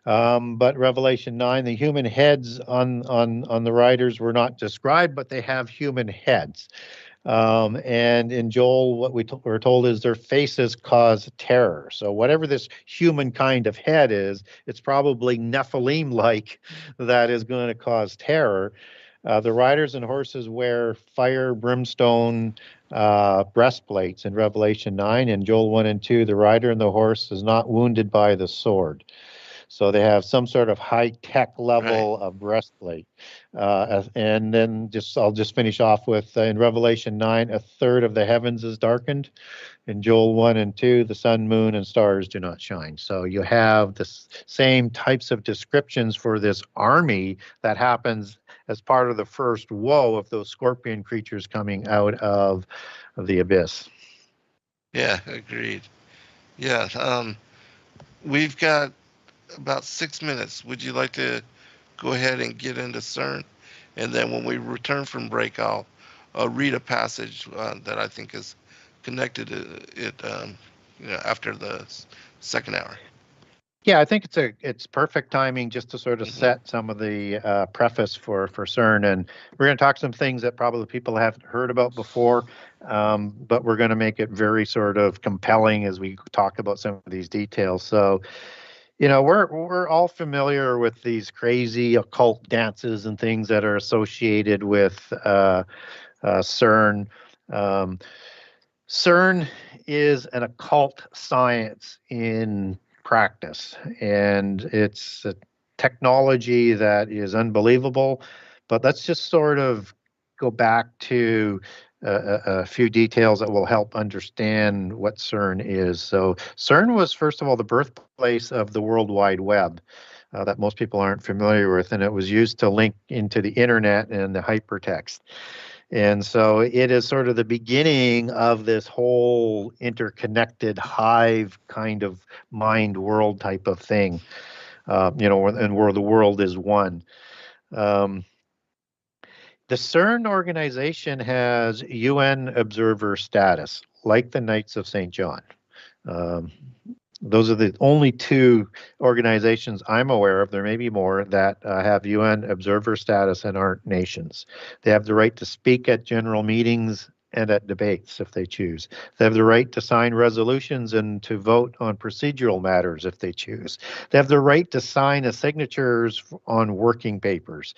But Revelation 9, the human heads on the riders were not described, but they have human heads. And in Joel, what we're told is their faces cause terror. So whatever this human kind of head is, it's probably Nephilim-like that is going to cause terror. The riders and horses wear fire, brimstone, breastplates in Revelation 9. In Joel 1 and 2, the rider and the horse is not wounded by the sword. So they have some sort of high-tech level of breastplate. And then I'll just finish off with, in Revelation 9, a third of the heavens is darkened. In Joel 1 and 2, the sun, moon, and stars do not shine. So you have the same types of descriptions for this army that happens as part of the first woe of those scorpion creatures coming out of the abyss. Yeah, agreed. Yeah, we've got about 6 minutes. Would you like to go ahead and get into CERN? And then when we return from break, I'll read a passage that I think is connected to it, after the second hour. Yeah, I think it's perfect timing just to sort of set some of the preface for CERN, and we're going to talk some things that probably people haven't heard about before, but we're going to make it very sort of compelling as we talk about some of these details. So, we're all familiar with these crazy occult dances and things that are associated with CERN. CERN is an occult science in practice, and it's a technology that is unbelievable. But let's just sort of go back to a few details that will help understand what CERN is. So CERN was, first of all, the birthplace of the World Wide Web that most people aren't familiar with, and it was used to link into the internet and the hypertext. And so it is sort of the beginning of this whole interconnected hive kind of mind world type of thing, and where the world is one. The CERN organization has UN observer status, like the Knights of St. John. Those are the only two organizations I'm aware of, there may be more, that have UN observer status and aren't nations. They have the right to speak at general meetings and at debates if they choose. They have the right to sign resolutions and to vote on procedural matters if they choose. They have the right to sign the signatures on working papers.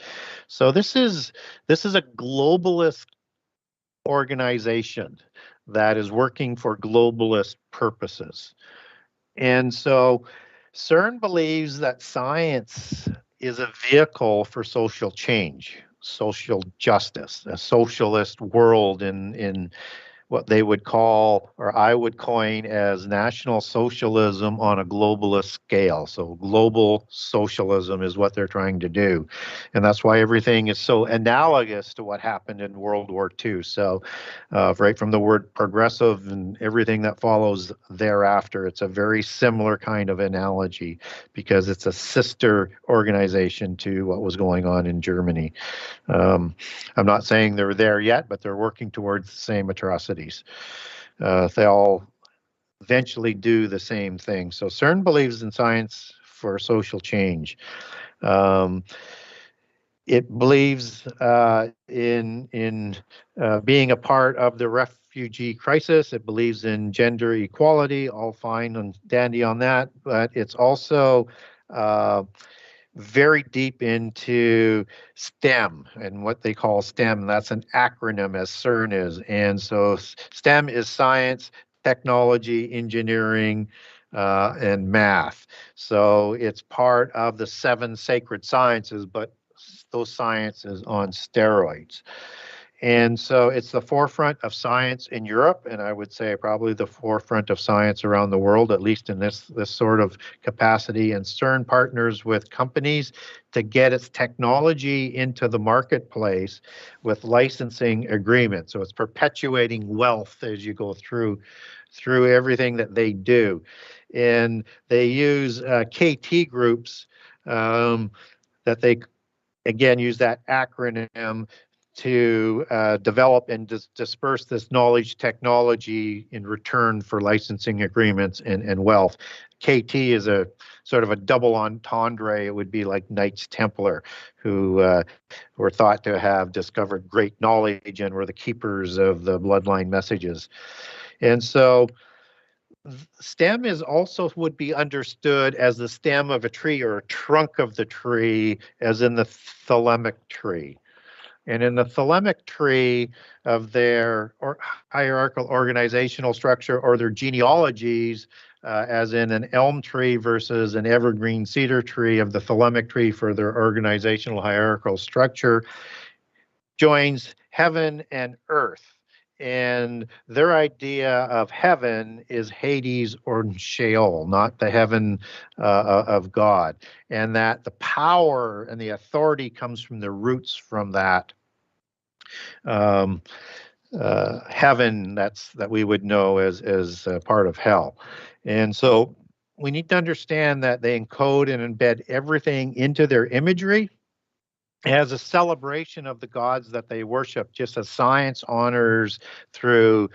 So this is a globalist organization that is working for globalist purposes. And so CERN believes that science is a vehicle for social change, social justice, a socialist world in what they would call, or I would coin as, national socialism on a globalist scale. So global socialism is what they're trying to do. And that's why everything is so analogous to what happened in World War II. So right from the word progressive and everything that follows thereafter, it's a very similar kind of analogy because it's a sister organization to what was going on in Germany. I'm not saying they're there yet, but they're working towards the same atrocities. They all eventually do the same thing. So CERN believes in science for social change. It believes in being a part of the refugee crisis. It believes in gender equality, all fine and dandy on that, but it's also very deep into STEM and what they call STEM. That's an acronym, as CERN is. And so STEM is science, technology, engineering, and math. So it's part of the 7 sacred sciences, but those sciences on steroids. And so it's the forefront of science in Europe, and I would say probably the forefront of science around the world, at least in this sort of capacity. And CERN partners with companies to get its technology into the marketplace with licensing agreements. So it's perpetuating wealth as you go through everything that they do. And they use KT groups that they, again, use that acronym to develop and disperse this knowledge technology in return for licensing agreements and wealth. KT is a sort of a double entendre. It would be like Knights Templar, who were thought to have discovered great knowledge and were the keepers of the bloodline messages. And so stem is also would be understood as the stem of a tree or a trunk of the tree, as in the thelemic tree. And in the thelemic tree of their hierarchical organizational structure or their genealogies, as in an elm tree versus an evergreen cedar tree of the thelemic tree for their organizational hierarchical structure, joins heaven and earth. And their idea of heaven is Hades or Sheol, not the heaven of God. And that the power and the authority comes from the roots from that heaven that we would know as part of hell. And so we need to understand that they encode and embed everything into their imagery as a celebration of the gods that they worship, just as science honors through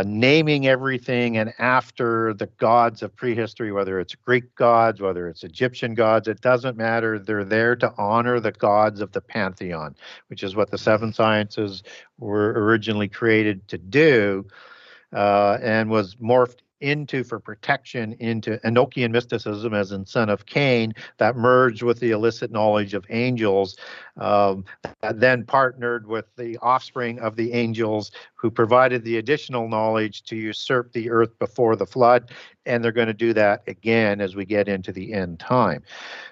naming everything and after the gods of prehistory, whether it's Greek gods, whether it's Egyptian gods, it doesn't matter. They're there to honor the gods of the pantheon, which is what the seven sciences were originally created to do, and was morphed into for protection into Enochian mysticism, as in Son of Cain, that merged with the illicit knowledge of angels, that then partnered with the offspring of the angels who provided the additional knowledge to usurp the earth before the flood. And they're going to do that again as we get into the end time.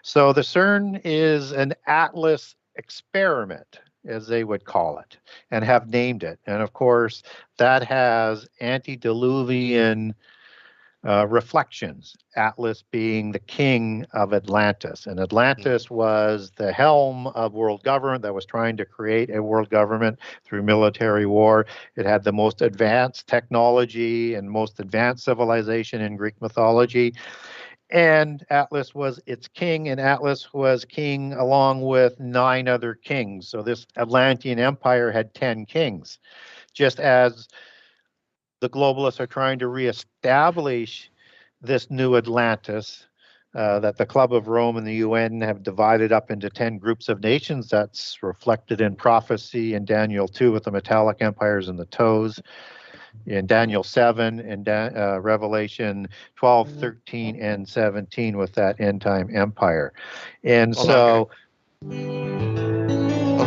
So the CERN is an Atlas experiment, as they would call it, and have named it. And of course, that has antediluvian reflections, Atlas being the king of Atlantis. And Atlantis was the helm of world government that was trying to create a world government through military war. It had the most advanced technology and most advanced civilization in Greek mythology. And Atlas was its king, and Atlas was king along with 9 other kings. So this Atlantean empire had 10 kings, just as the globalists are trying to reestablish this new Atlantis that the Club of Rome and the UN have divided up into 10 groups of nations. That's reflected in prophecy in Daniel 2 with the metallic empires and the toes, in Daniel 7, and Revelation 12, 13, and 17 with that end-time empire. And Hold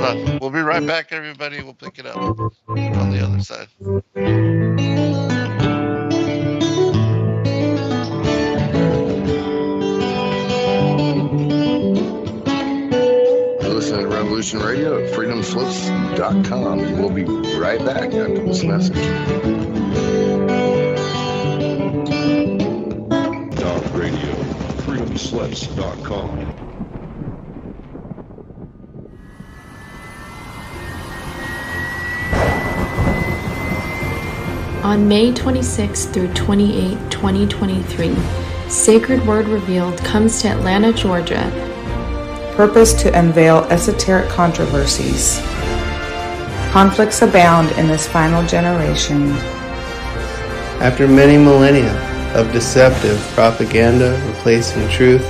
on. We'll be right back, everybody. We'll pick it up on the other side. Listen to Revolution Radio at freedomslips.com, and we'll be right back after this message. Radio, freedomslips.com. On May 26 through 28, 2023, Sacred Word Revealed comes to Atlanta, Georgia. Purpose to unveil esoteric controversies. Conflicts abound in this final generation. After many millennia of deceptive propaganda replacing truth,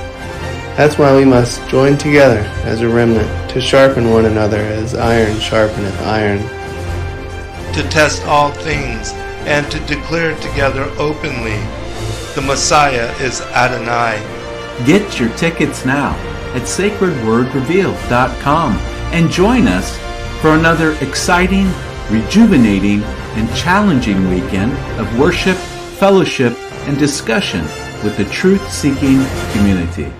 that's why we must join together as a remnant to sharpen one another as iron sharpeneth iron. To test all things and to declare together openly, the Messiah is Adonai. Get your tickets now at sacredwordrevealed.com and join us for another exciting, rejuvenating, and challenging weekend of worship, fellowship, and discussion with the truth-seeking community.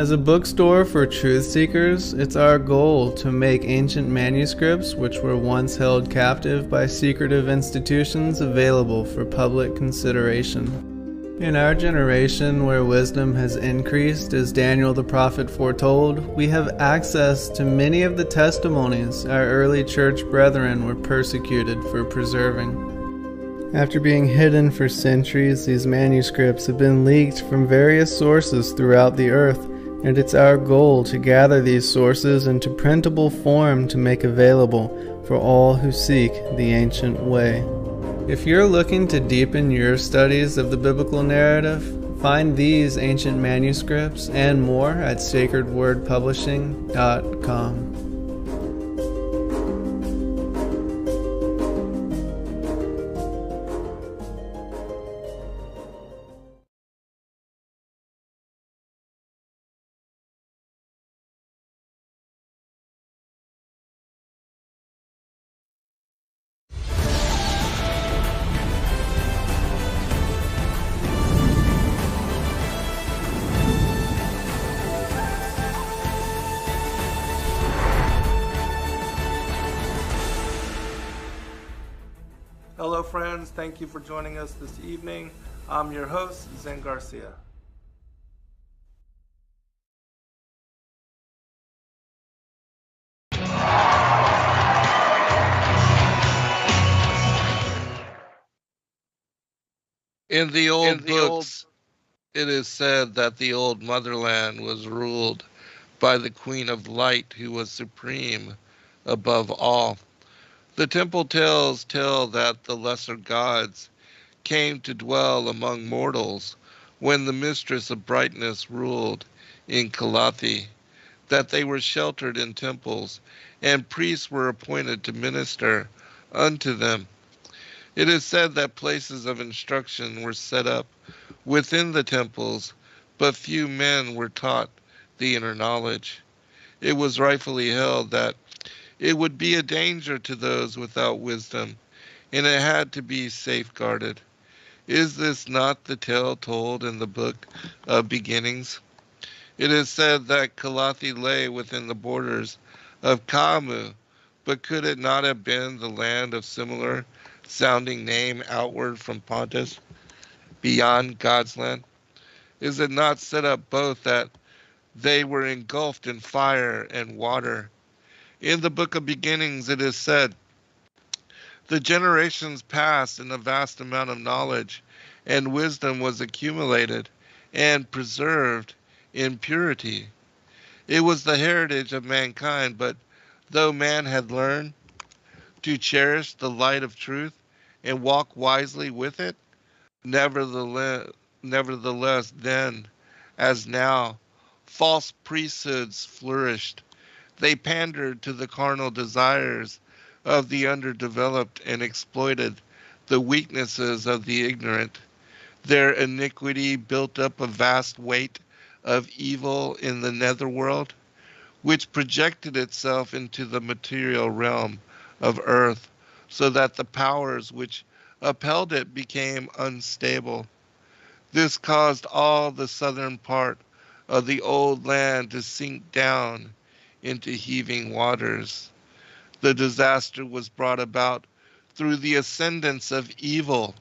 As a bookstore for truth seekers, it's our goal to make ancient manuscripts which were once held captive by secretive institutions available for public consideration. In our generation, where wisdom has increased, as Daniel the prophet foretold, we have access to many of the testimonies our early church brethren were persecuted for preserving. After being hidden for centuries, these manuscripts have been leaked from various sources throughout the earth, and it's our goal to gather these sources into printable form to make available for all who seek the ancient way. If you're looking to deepen your studies of the biblical narrative, find these ancient manuscripts and more at sacredwordpublishing.com. Hello friends, thank you for joining us this evening. I'm your host, Zen Garcia. In the old books, it is said that the old motherland was ruled by the Queen of Light, who was supreme above all. The temple tales tell that the lesser gods came to dwell among mortals when the mistress of brightness ruled in Kalathi, that they were sheltered in temples, and priests were appointed to minister unto them. It is said that places of instruction were set up within the temples, but few men were taught the inner knowledge. It was rightfully held that it would be a danger to those without wisdom, and it had to be safeguarded. Is this not the tale told in the book of Beginnings? It is said that Kalathi lay within the borders of Kamu, but could it not have been the land of similar sounding name outward from Pontus, beyond God's land? Is it not set up both that they were engulfed in fire and water? In the book of Beginnings, it is said, the generations passed and a vast amount of knowledge and wisdom was accumulated and preserved in purity. It was the heritage of mankind, but though man had learned to cherish the light of truth and walk wisely with it, nevertheless then, as now, false priesthoods flourished. They pandered to the carnal desires of the underdeveloped and exploited the weaknesses of the ignorant. Their iniquity built up a vast weight of evil in the netherworld, which projected itself into the material realm of earth, so that the powers which upheld it became unstable. This caused all the southern part of the old land to sink down into heaving waters. The disaster was brought about through the ascendance of evil.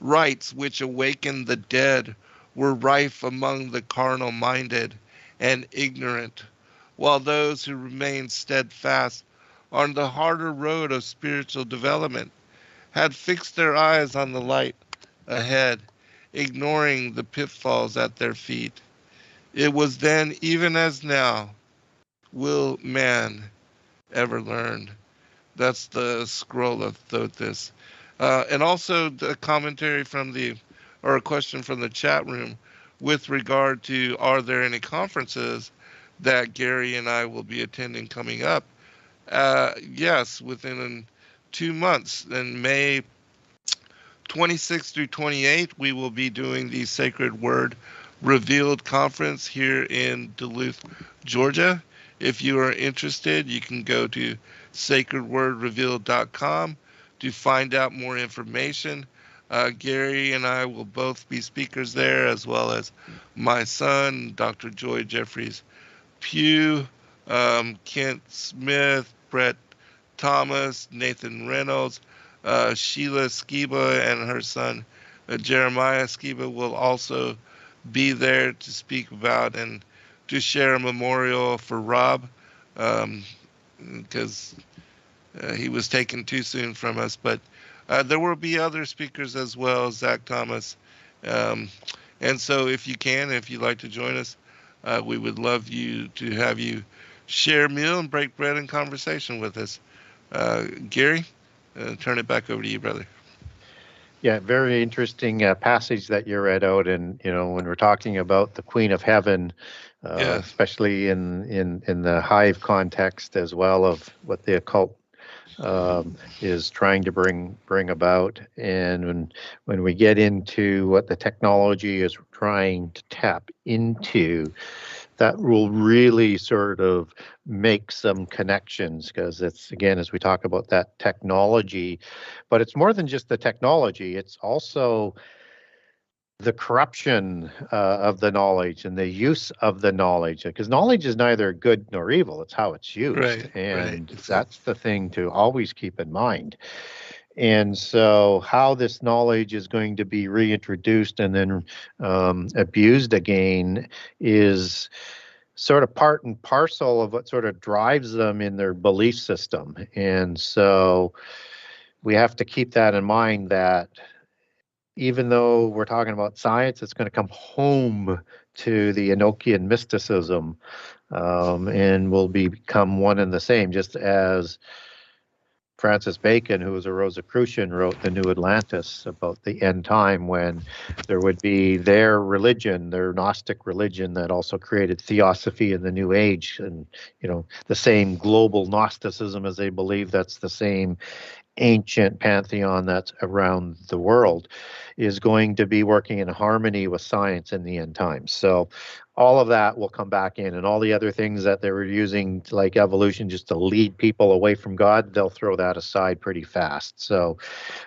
Rites which awakened the dead were rife among the carnal-minded and ignorant, while those who remained steadfast on the harder road of spiritual development had fixed their eyes on the light ahead, ignoring the pitfalls at their feet. It was then, even as now, will man ever learn. That's the scroll of Thothis. And also the commentary from or a question from the chat room with regard to, are there any conferences that Gary and I will be attending coming up? Yes, within 2 months. In May 26th through 28th, we will be doing the Sacred Word Revealed Conference here in Duluth, Georgia. If you are interested, you can go to sacredwordrevealed.com to find out more information. Gary and I will both be speakers there, as well as my son, Dr. Joy Jeffries Pugh, Kent Smith, Brett Thomas, Nathan Reynolds, Sheila Skiba, and her son Jeremiah Skiba will also be there to speak about and to share a memorial for Rob, because he was taken too soon from us. But there will be other speakers as well, Zach Thomas. And so if you'd like to join us, we would love to have you share a meal and break bread and conversation with us. Gary, turn it back over to you, brother. Yeah, very interesting passage that you read out. And, when we're talking about the Queen of Heaven, especially in the hive context as well of what the occult is trying to bring about. And when we get into what the technology is trying to tap into, that will really sort of make some connections, because it's, again, as we talk about that technology, but it's more than just the technology. It's also the corruption of the knowledge and the use of the knowledge, because knowledge is neither good nor evil. It's how it's used. Right, and that's the thing to always keep in mind. And so how this knowledge is going to be reintroduced and then abused again is sort of part and parcel of what sort of drives them in their belief system. And so we have to keep that in mind, that even though we're talking about science, it's going to come home to the Enochian mysticism, and will become one and the same, just as Francis Bacon, who was a Rosicrucian, wrote The New Atlantis about the end time, when there would be their religion, their Gnostic religion, that also created theosophy in the New Age, and the same global Gnosticism, as they believe that's the same ancient pantheon that's around the world, is going to be working in harmony with science in the end times. So all of that will come back in, and all the other things that they were using, like evolution, just to lead people away from God, they'll throw that aside pretty fast. So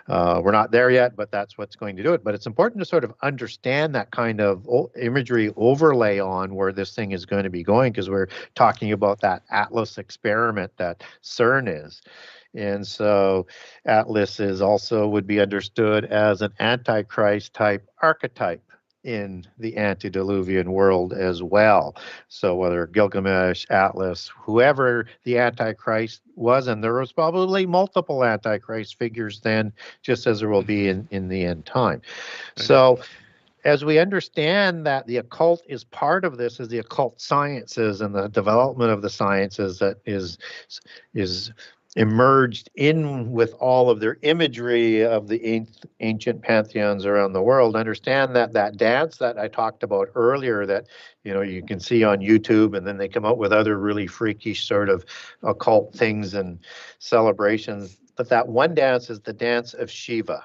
we're not there yet, but that's what's going to do it. But it's important to sort of understand that kind of imagery overlay on where this thing is going to be going, because we're talking about that Atlas experiment that CERN is. And so Atlas would be understood as an Antichrist type archetype in the antediluvian world as well. So whether Gilgamesh, Atlas, whoever the Antichrist was, and there was probably multiple Antichrist figures then, just as there will be in the end time. So as we understand that the occult is part of this, is the occult sciences and the development of the sciences that is emerged in with all of their imagery of the ancient pantheons around the world. Understand that dance that I talked about earlier, that you can see on YouTube, and then they come out with other really freakish sort of occult things and celebrations. But that one dance is the dance of Shiva.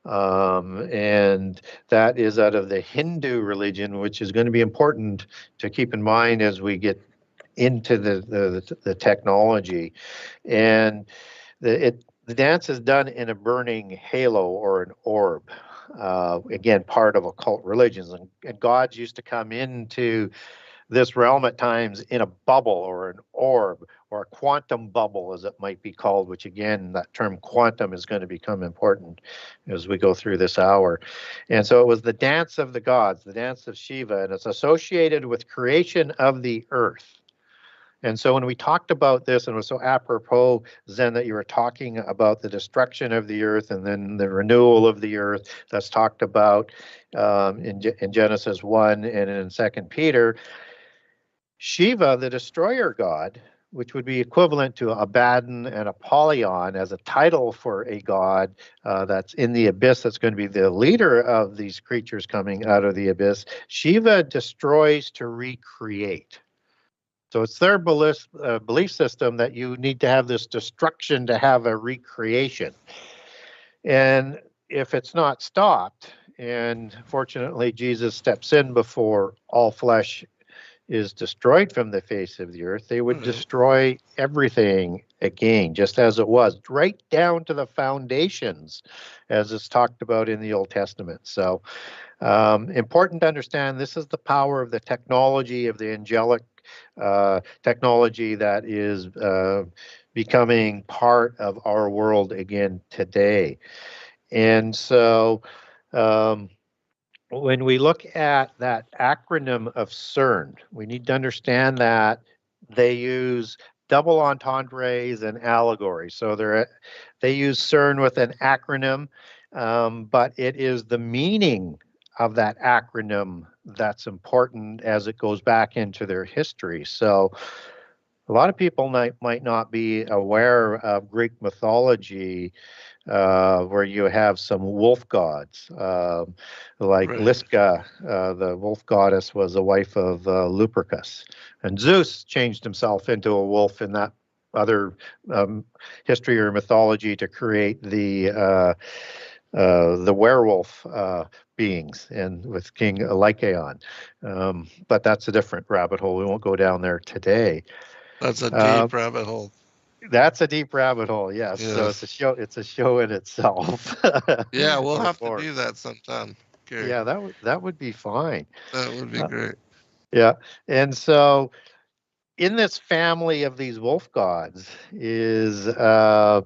And that is out of the Hindu religion, which is going to be important to keep in mind as we get into the technology. And the dance is done in a burning halo or an orb, again, part of occult religions. And gods used to come into this realm at times in a bubble or an orb or a quantum bubble, as it might be called, which, again, that term quantum is going to become important as we go through this hour. And so it was the dance of the gods, the dance of Shiva, and it's associated with creation of the earth. And so when we talked about this, and it was so apropos, Zen, that you were talking about the destruction of the earth and then the renewal of the earth, that's talked about in Genesis 1 and in 2 Peter. Shiva, the destroyer god, which would be equivalent to Abaddon and Apollyon as a title for a god that's in the abyss, that's going to be the leader of these creatures coming out of the abyss. Shiva destroys to recreate. So it's their belief system that you need to have this destruction to have a recreation. And if it's not stopped, and fortunately Jesus steps in before all flesh is destroyed from the face of the earth, they would destroy everything again, just as it was, right down to the foundations, as is talked about in the Old Testament. So important to understand, this is the power of the technology, of the angelic technology that is becoming part of our world again today. And so when we look at that acronym of CERN, we need to understand that they use double entendres and allegories. So they use CERN with an acronym, but it is the meaning of that acronym that's important as it goes back into their history. So a lot of people might not be aware of Greek mythology, where you have some wolf gods, like Liska, the wolf goddess, was a wife of Lupercus, and Zeus changed himself into a wolf in that other history or mythology to create the werewolf beings, and with King Lycaon. But that's a different rabbit hole. We won't go down there today. That's a deep rabbit hole. That's a deep rabbit hole, yes. So it's a show. It's a show in itself. Yeah, we'll have to do that sometime, Gary. Yeah, that would be fine. That would be great. Yeah, and so in this family of these wolf gods is a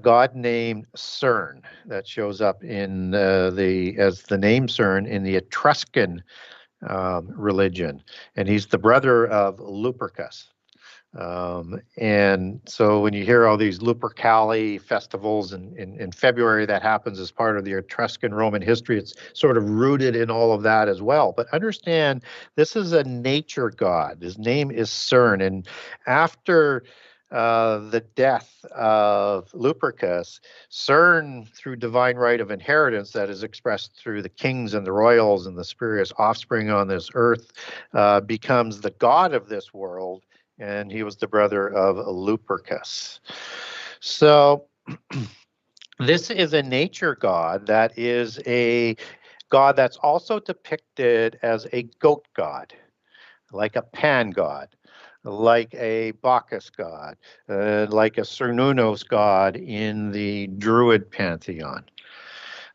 god named CERN that shows up in as the name CERN in the Etruscan religion, and he's the brother of Lupercus. And so when you hear all these Lupercali festivals in February, that happens as part of the Etruscan Roman history. It's sort of rooted in all of that as well. But understand, this is a nature god. His name is CERN. And after the death of Lupercus, CERN, through divine right of inheritance that is expressed through the kings and the royals and the spurious offspring on this earth, becomes the god of this world. And he was the brother of Lupercus. So this is a nature god that is a god that's also depicted as a goat god, like a Pan god, like a Bacchus god, like a Cernunnos god in the Druid pantheon.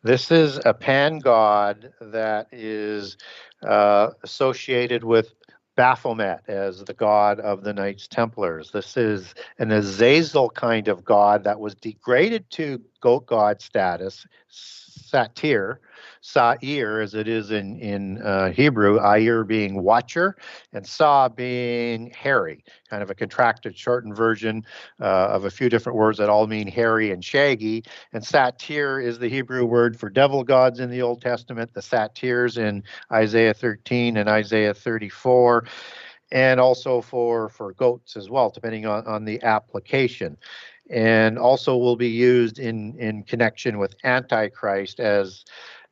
This is a Pan god that is associated with Baphomet as the god of the Knights Templars. This is an Azazel kind of god that was degraded to goat god status, Satir, Sa'ir as it is in Hebrew, Ayir being watcher, and Sa being hairy, kind of a contracted, shortened version of a few different words that all mean hairy and shaggy. And Satir is the Hebrew word for devil gods in the Old Testament, the Satirs in Isaiah 13 and Isaiah 34, and also for goats as well, depending on the application. And also will be used in connection with Antichrist as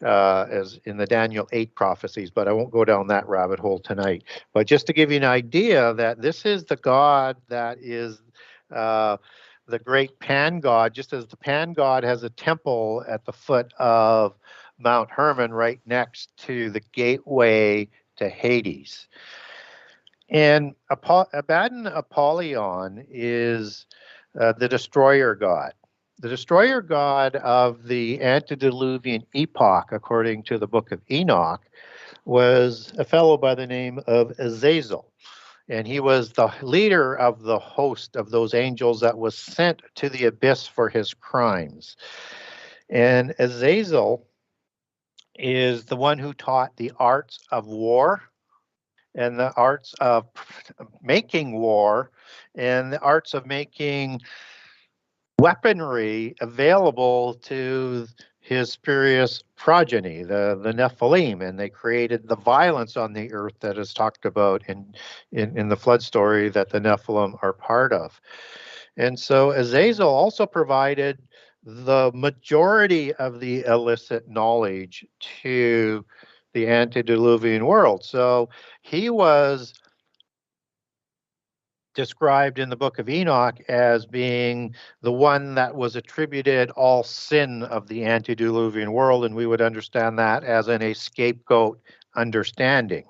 in the Daniel 8 prophecies, but I won't go down that rabbit hole tonight. But just to give you an idea that this is the god that is the great Pan god, just as the Pan god has a temple at the foot of Mount Hermon right next to the gateway to Hades. And Abaddon Apollyon is the destroyer god. The destroyer god of the antediluvian epoch, according to the book of Enoch, was a fellow by the name of Azazel. And he was the leader of the host of those angels that was sent to the abyss for his crimes. And Azazel is the one who taught the arts of war and the arts of making war and the arts of making weaponry available to his spurious progeny, the Nephilim, and they created the violence on the earth that is talked about in the flood story that the Nephilim are part of. And so Azazel also provided the majority of the illicit knowledge to the antediluvian world. So he was described in the book of Enoch as being the one that was attributed all sin of the antediluvian world, and we would understand that as a scapegoat understanding.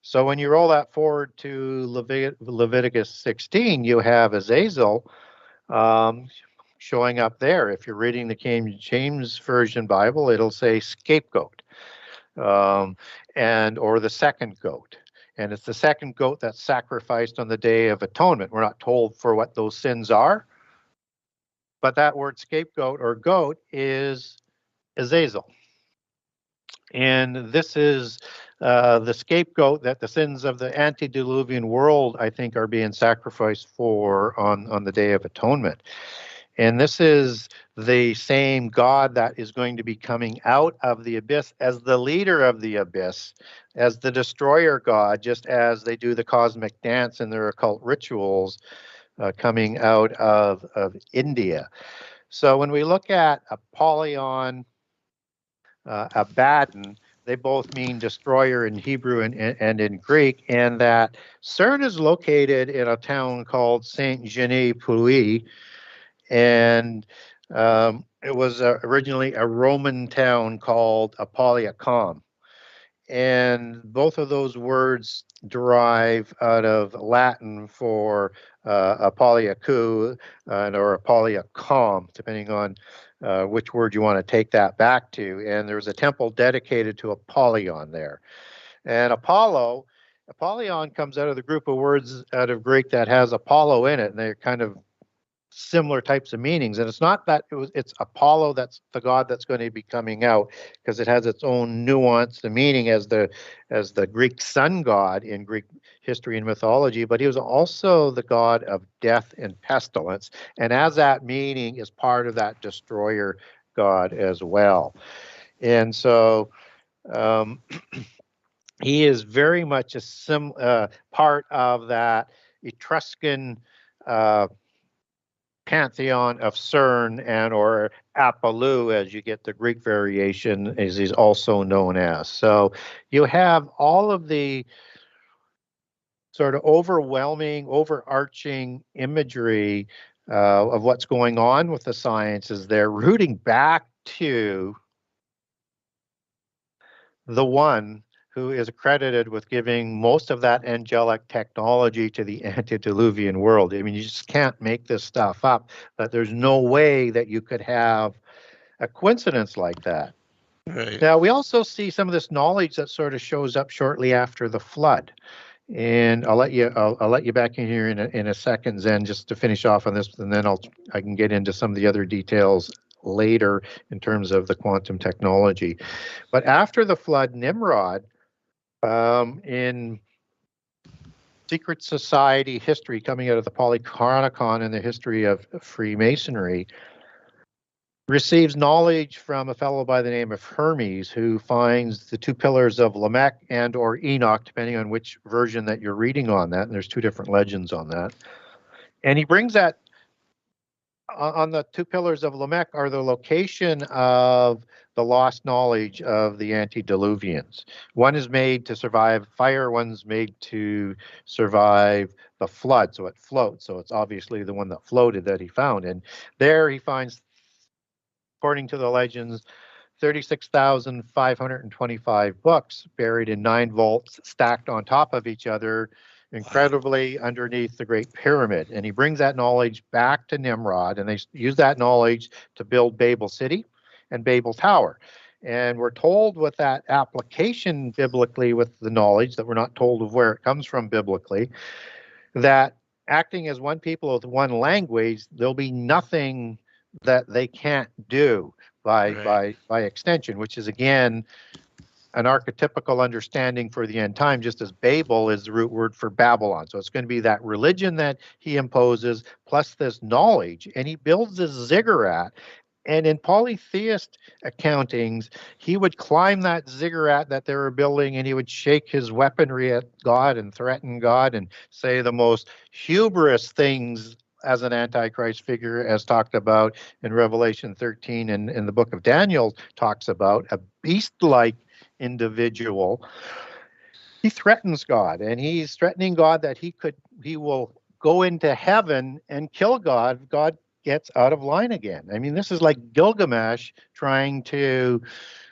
So when you roll that forward to Leviticus 16, you have Azazel showing up there. If you're reading the King James Version Bible, it'll say scapegoat, or the second goat. And it's the second goat that's sacrificed on the Day of Atonement. We're not told for what those sins are, but that word scapegoat or goat is Azazel. And this is the scapegoat that the sins of the antediluvian world, I think, are being sacrificed for on the Day of Atonement. And this is the same God that is going to be coming out of the abyss as the leader of the abyss, as the destroyer God, just as they do the cosmic dance in their occult rituals coming out of India. So when we look at Apollyon, Abaddon, they both mean destroyer in Hebrew and in Greek, and that CERN is located in a town called Saint-Genis-Pouilly, and it was originally a Roman town called Apollyacum. And both of those words derive out of Latin for Apolliacu or Apollyacum, depending on which word you want to take that back to. And there's a temple dedicated to Apollyon there. And Apollyon comes out of the group of words out of Greek that has Apollo in it, and they're kind of similar types of meanings. And it's not that it's Apollo that's the god that's going to be coming out, because it has its own nuance, the meaning as the Greek sun god in Greek history and mythology, but he was also the god of death and pestilence, and as that meaning is part of that destroyer god as well. And so he is very much a part of that Etruscan pantheon of CERN and or Apollo, as you get the Greek variation, as he's also known as. So you have all of the sort of overarching imagery of what's going on with the sciences there, rooting back to the one who is accredited with giving most of that angelic technology to the antediluvian world. I mean, you just can't make this stuff up, but there's no way that you could have a coincidence like that. Right. Now, we also see some of this knowledge that sort of shows up shortly after the flood. And I'll let you back in here in a second, Zen, just to finish off on this, and then I can get into some of the other details later in terms of the quantum technology. But after the flood, Nimrod, in secret society history coming out of the Polychronicon and the history of Freemasonry, receives knowledge from a fellow by the name of Hermes, who finds the two pillars of Lamech and or Enoch, depending on which version that you're reading on that, and there's two different legends on that. And he brings that on the two pillars of Lamech are the location of the lost knowledge of the antediluvians. One is made to survive fire, one's made to survive the flood, so it floats. So it's obviously the one that floated that he found. And there he finds, according to the legends, 36,525 books buried in 9 vaults, stacked on top of each other, incredibly underneath the Great Pyramid. And he brings that knowledge back to Nimrod, and they use that knowledge to build Babel City and Babel Tower. And we're told with that application biblically, with the knowledge that we're not told of where it comes from biblically, that acting as one people with one language, there'll be nothing that they can't do by extension, which is again an archetypical understanding for the end time, just as Babel is the root word for Babylon. So it's going to be that religion that he imposes plus this knowledge, and he builds this ziggurat. And in polytheist accountings, he would climb that ziggurat that they were building, and he would shake his weaponry at God and threaten God and say the most hubris things as an Antichrist figure, as talked about in Revelation 13 and in the book of Daniel talks about, a beast-like individual. He threatens God, and he's threatening God that he will go into heaven and kill God. God gets out of line again. I mean, this is like Gilgamesh trying to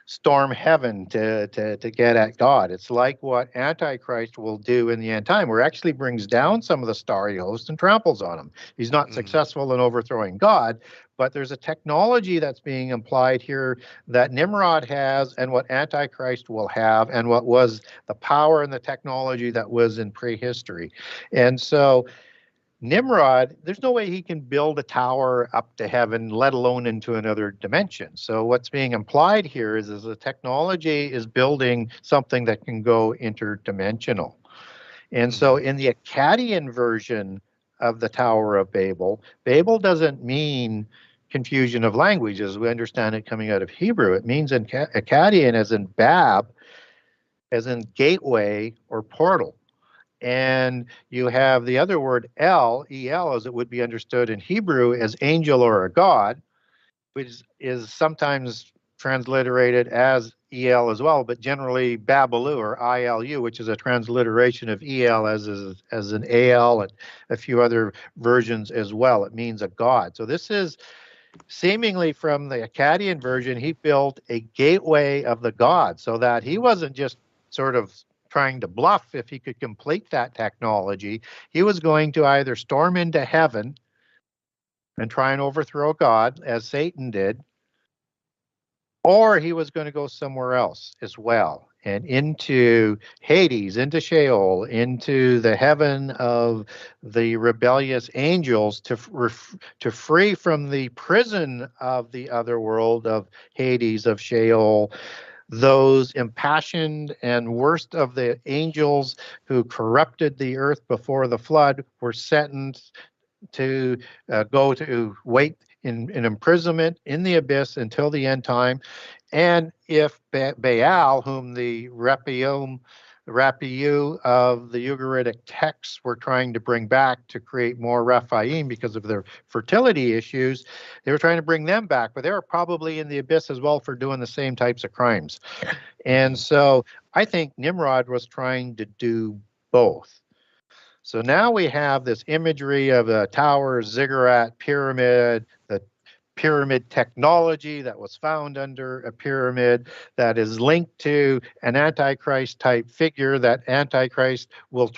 storm heaven to get at God. It's like what Antichrist will do in the end time, where he actually brings down some of the starry host and tramples on them. He's not successful in overthrowing God, but there's a technology that's being implied here that Nimrod has and what Antichrist will have and what was the power and the technology that was in prehistory. And so Nimrod, there's no way he can build a tower up to heaven, let alone into another dimension. So what's being implied here is the technology is building something that can go interdimensional. And so in the Akkadian version of the Tower of Babel, Babel doesn't mean confusion of languages. We understand it coming out of Hebrew. It means in Akkadian as in Bab, as in gateway or portal. And you have the other word El, as it would be understood in Hebrew as angel or a god, which is sometimes transliterated as El as well, but generally Babalu or Ilu, which is a transliteration of El as an Al and a few other versions as well. It means a god. So this is seemingly from the Akkadian version, he built a gateway of the gods so that he wasn't just sort of trying to bluff if he could complete that technology. He was going to either storm into heaven and try and overthrow God, as Satan did, or he was going to go somewhere else as well, and into Hades, into Sheol, into the heaven of the rebellious angels to free from the prison of the other world of Hades, of Sheol, those impassioned and worst of the angels who corrupted the earth before the flood were sentenced to go to wait in imprisonment in the abyss until the end time. And if Baal, whom the Rapiu of the Ugaritic texts were trying to bring back to create more Rephaim because of their fertility issues, they were trying to bring them back, but they were probably in the abyss as well for doing the same types of crimes. And so I think Nimrod was trying to do both. So now we have this imagery of a tower, ziggurat, pyramid, the pyramid technology that was found under a pyramid that is linked to an Antichrist type figure that Antichrist will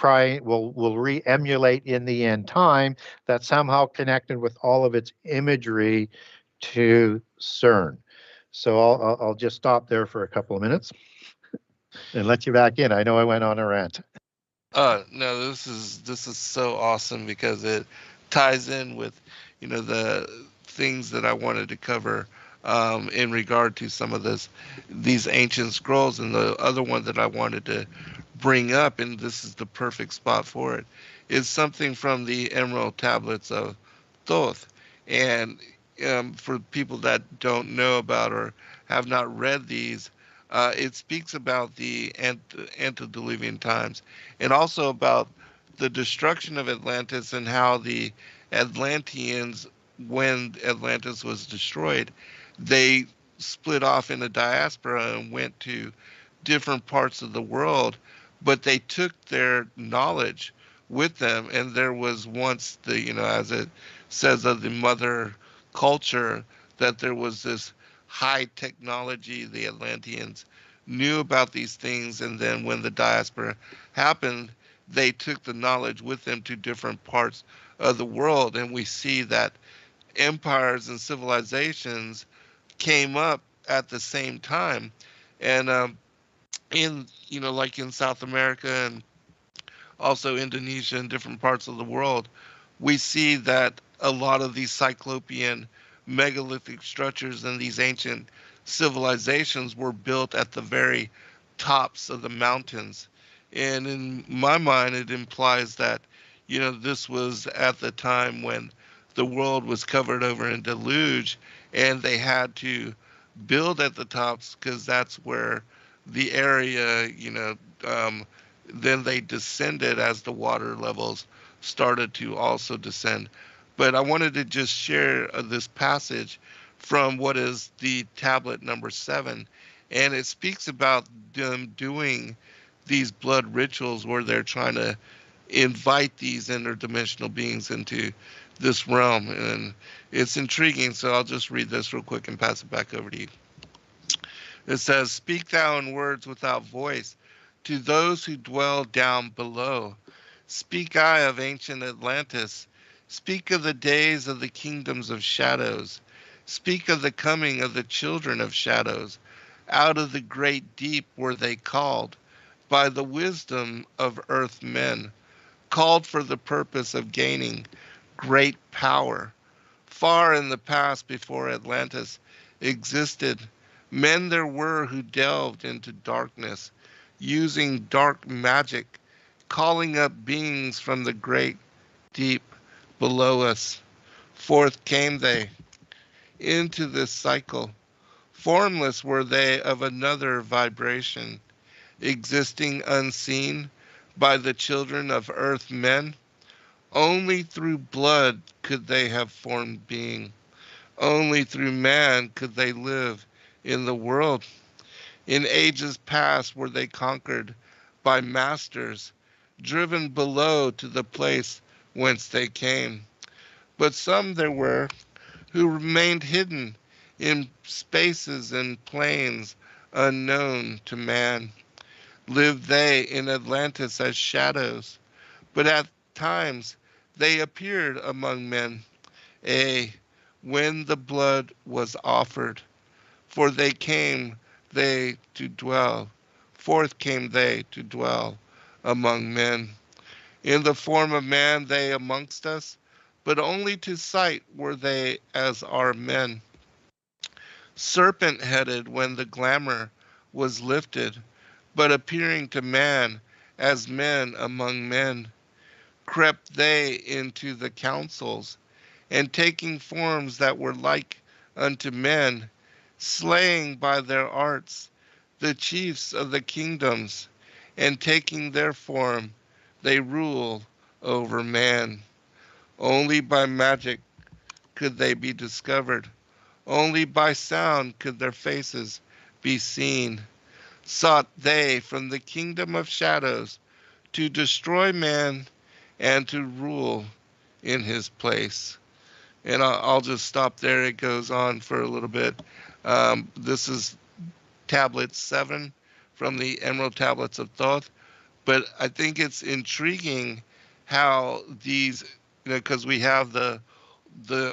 re-emulate in the end time, that's somehow connected with all of its imagery to CERN. So I'll just stop there for a couple of minutes and let you back in. I know I went on a rant. No, this is so awesome because it ties in with, the things that I wanted to cover in regard to some of these ancient scrolls, and the other one that I wanted to bring up, and this is the perfect spot for it, is something from the Emerald Tablets of Thoth. And for people that don't know about or have not read these, it speaks about the antediluvian times and also about the destruction of Atlantis and how the Atlanteans, when Atlantis was destroyed, they split off in a diaspora and went to different parts of the world, but they took their knowledge with them. And there was once as it says of the mother culture, that there was this high technology. The Atlanteans knew about these things, and then when the diaspora happened, they took the knowledge with them to different parts of the world. And we see that empires and civilizations came up at the same time. And like in South America and also Indonesia and different parts of the world, we see that a lot of these cyclopean megalithic structures and these ancient civilizations were built at the very tops of the mountains. And in my mind, it implies that, this was at the time when the world was covered over in deluge, and they had to build at the tops because that's where the area, then they descended as the water levels started to also descend. But I wanted to just share this passage from what is the tablet number 7. And it speaks about them doing these blood rituals where they're trying to invite these interdimensional beings into this realm. And it's intriguing. So I'll just read this real quick and pass it back over to you. It says, "Speak thou in words without voice to those who dwell down below. Speak I of ancient Atlantis. Speak of the days of the kingdoms of shadows. Speak of the coming of the children of shadows. Out of the great deep were they called, by the wisdom of earth men, called for the purpose of gaining great power. Far in the past, before Atlantis existed, men there were who delved into darkness, using dark magic, calling up beings from the great deep below us. Forth came they into this cycle. Formless were they of another vibration, existing unseen by the children of earth men. Only through blood could they have formed being. Only through man could they live in the world. In ages past were they conquered by masters, driven below to the place whence they came. But some there were who remained hidden in spaces and plains unknown to man. Lived they in Atlantis as shadows, but at times they appeared among men, when the blood was offered. For they to dwell, forth came they to dwell among men. In the form of man they amongst us, but only to sight were they as are men. Serpent-headed when the glamour was lifted, but appearing to man as men among men, crept they into the councils, and taking forms that were like unto men, slaying by their arts the chiefs of the kingdoms, and taking their form, they rule over man. Only by magic could they be discovered. Only by sound could their faces be seen. Sought they from the kingdom of shadows to destroy man and to rule in his place." And I'll just stop there. It goes on for a little bit. This is tablet 7 from the Emerald Tablets of Thoth. But I think it's intriguing how these, because we have the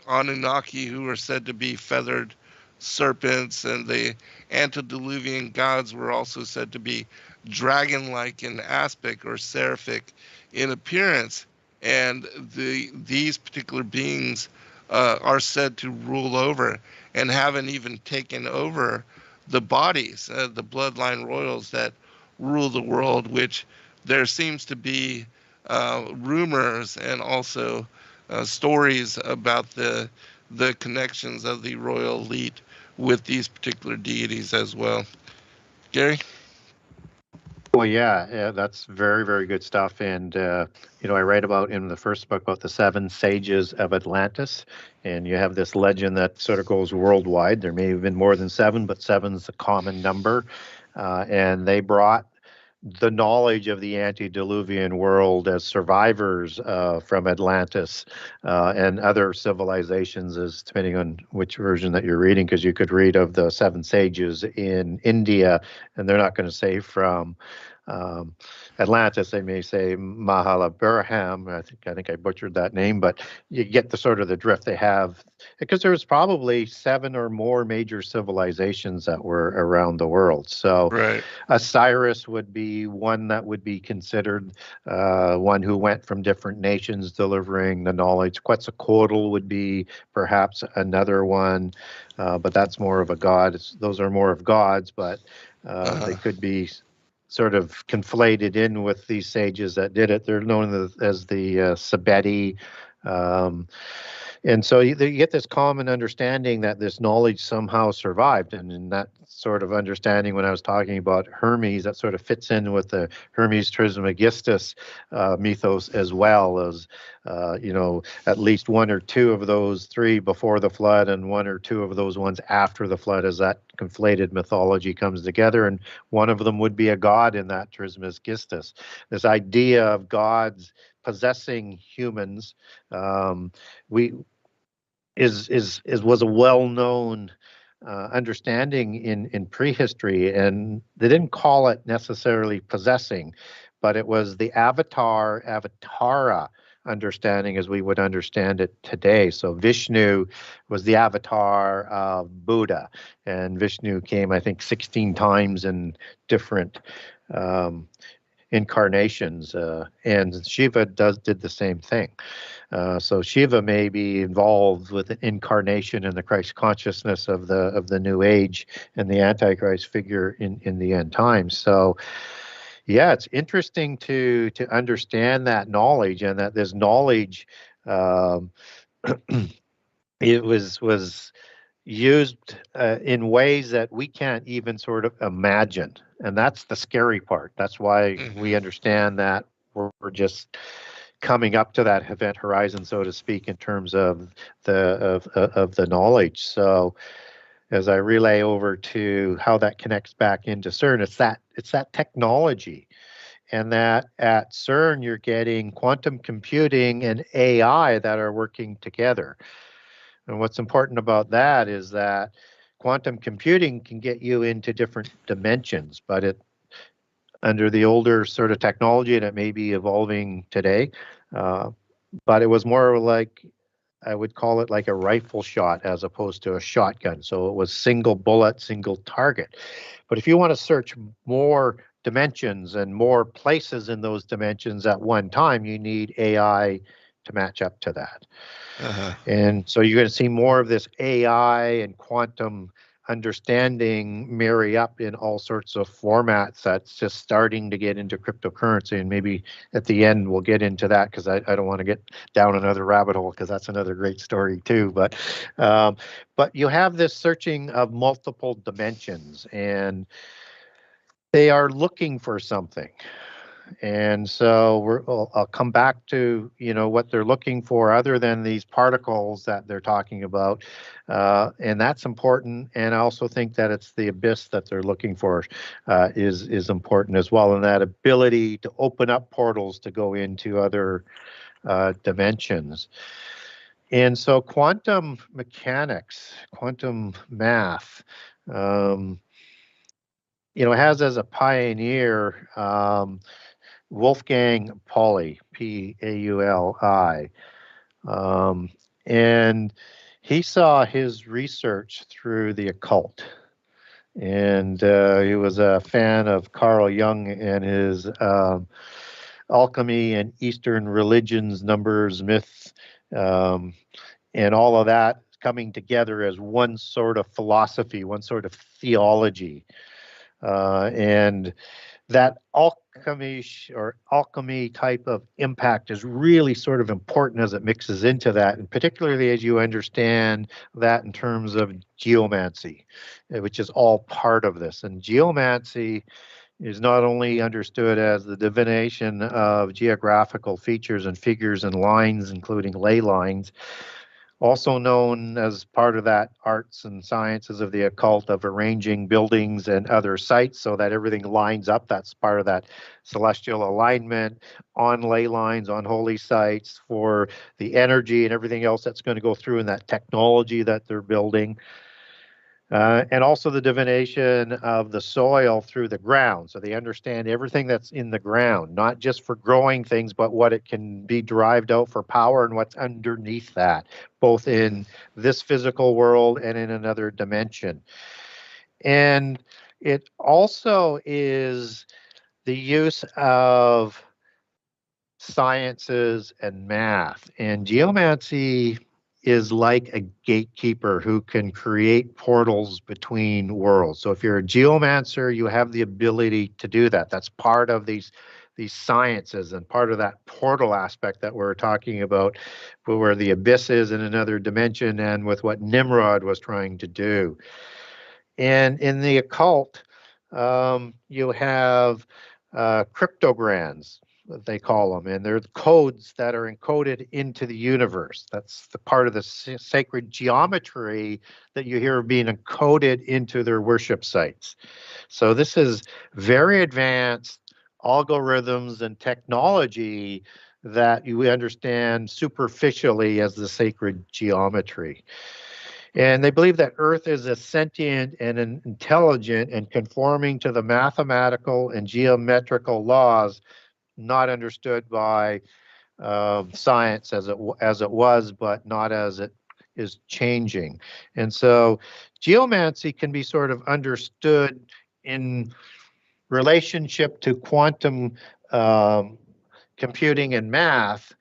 Anunnaki who are said to be feathered serpents, and the antediluvian gods were also said to be dragon-like in aspect or seraphic in appearance. And these particular beings are said to rule over and haven't even taken over the bodies, the bloodline royals that rule the world, which there seems to be rumors and also stories about the connections of the royal elite with these particular deities as well. Gary? Well, yeah, that's very, very good stuff. And, I write about in the first book about the 7 sages of Atlantis. And you have this legend that sort of goes worldwide. There may have been more than 7, but 7's a common number. And they brought the knowledge of the antediluvian world as survivors from Atlantis and other civilizations, as depending on which version that you're reading, because you could read of the 7 sages in India, and they're not going to say from Atlantis. They may say Mahabharaham. I think I butchered that name, but you get the sort of the drift they have, because there's probably 7 or more major civilizations that were around the world. So Right. Osiris would be one that would be considered one who went from different nations delivering the knowledge. Quetzalcoatl would be perhaps another one, but that's more of a god. Those are more of gods, but they could be sort of conflated in with these sages that did it. They're known as the Sabeti. And so you get this common understanding that this knowledge somehow survived. And in that sort of understanding, when I was talking about Hermes, that sort of fits in with the Hermes Trismegistus mythos, as well as, at least 1 or 2 of those 3 before the flood and 1 or 2 of those ones after the flood, as that conflated mythology comes together. And one of them would be a god in that Trismegistus. This idea of gods possessing humans was a well-known understanding in prehistory, and they didn't call it necessarily possessing, but it was the avatara understanding as we would understand it today. So Vishnu was the avatar of Buddha, and Vishnu came, I think, 16 times in different incarnations, and Shiva did the same thing. So Shiva may be involved with an incarnation in the Christ consciousness of the New Age and the Antichrist figure in the end times. So yeah, it's interesting to understand that knowledge, and that this knowledge it was used in ways that we can't even sort of imagine, and that's the scary part. That's why we understand that we're just coming up to that event horizon, so to speak, in terms of the knowledge. So as I relay over to how that connects back into CERN, it's that technology, and that at CERN you're getting quantum computing and AI that are working together. And what's important about that is that quantum computing can get you into different dimensions, but it under the older sort of technology, and it may be evolving today, but it was more like, I would call it like a rifle shot as opposed to a shotgun. So it was single bullet, single target. But if you want to search more dimensions and more places in those dimensions at one time, you need AI to match up to that. And so you're going to see more of this AI and quantum understanding marry up in all sorts of formats. That's just starting to get into cryptocurrency, and maybe at the end we'll get into that, because I don't want to get down another rabbit hole, because that's another great story too. But you have this searching of multiple dimensions, and they are looking for something. And so I'll come back to, what they're looking for other than these particles that they're talking about. And that's important. And I also think that it's the abyss that they're looking for is important as well. And that ability to open up portals to go into other dimensions. And so quantum mechanics, quantum math, has as a pioneer Wolfgang Pauli, Pauli, and he saw his research through the occult, and he was a fan of Carl Jung and his alchemy and Eastern religions, numbers, myths, and all of that coming together as one sort of philosophy, one sort of theology, and that alchemy type of impact is really sort of important as it mixes into that, and particularly as you understand that in terms of geomancy, which is all part of this. And geomancy is not only understood as the divination of geographical features and figures and lines, including ley lines, also known as part of that arts and sciences of the occult of arranging buildings and other sites so that everything lines up. That's part of that celestial alignment on ley lines, on holy sites, for the energy and everything else that's going to go through in that technology that they're building. And also the divination of the soil through the ground. So they understand everything that's in the ground, not just for growing things, but what it can be derived out for power and what's underneath that, both in this physical world and in another dimension. And it also is the use of sciences and math. And geomancy is like a gatekeeper who can create portals between worlds. So if you're a geomancer, you have the ability to do that. That's part of these sciences and part of that portal aspect that we're talking about, where the abyss is in another dimension, and with what Nimrod was trying to do. And in the occult, you have cryptograms, they call them, and they're the codes that are encoded into the universe. That's the part of the sacred geometry that you hear being encoded into their worship sites. So this is very advanced algorithms and technology that you understand superficially as the sacred geometry. And they believe that Earth is a sentient and an intelligent and conforming to the mathematical and geometrical laws not understood by science as it was, but not as it is changing. And so geomancy can be sort of understood in relationship to quantum computing and math,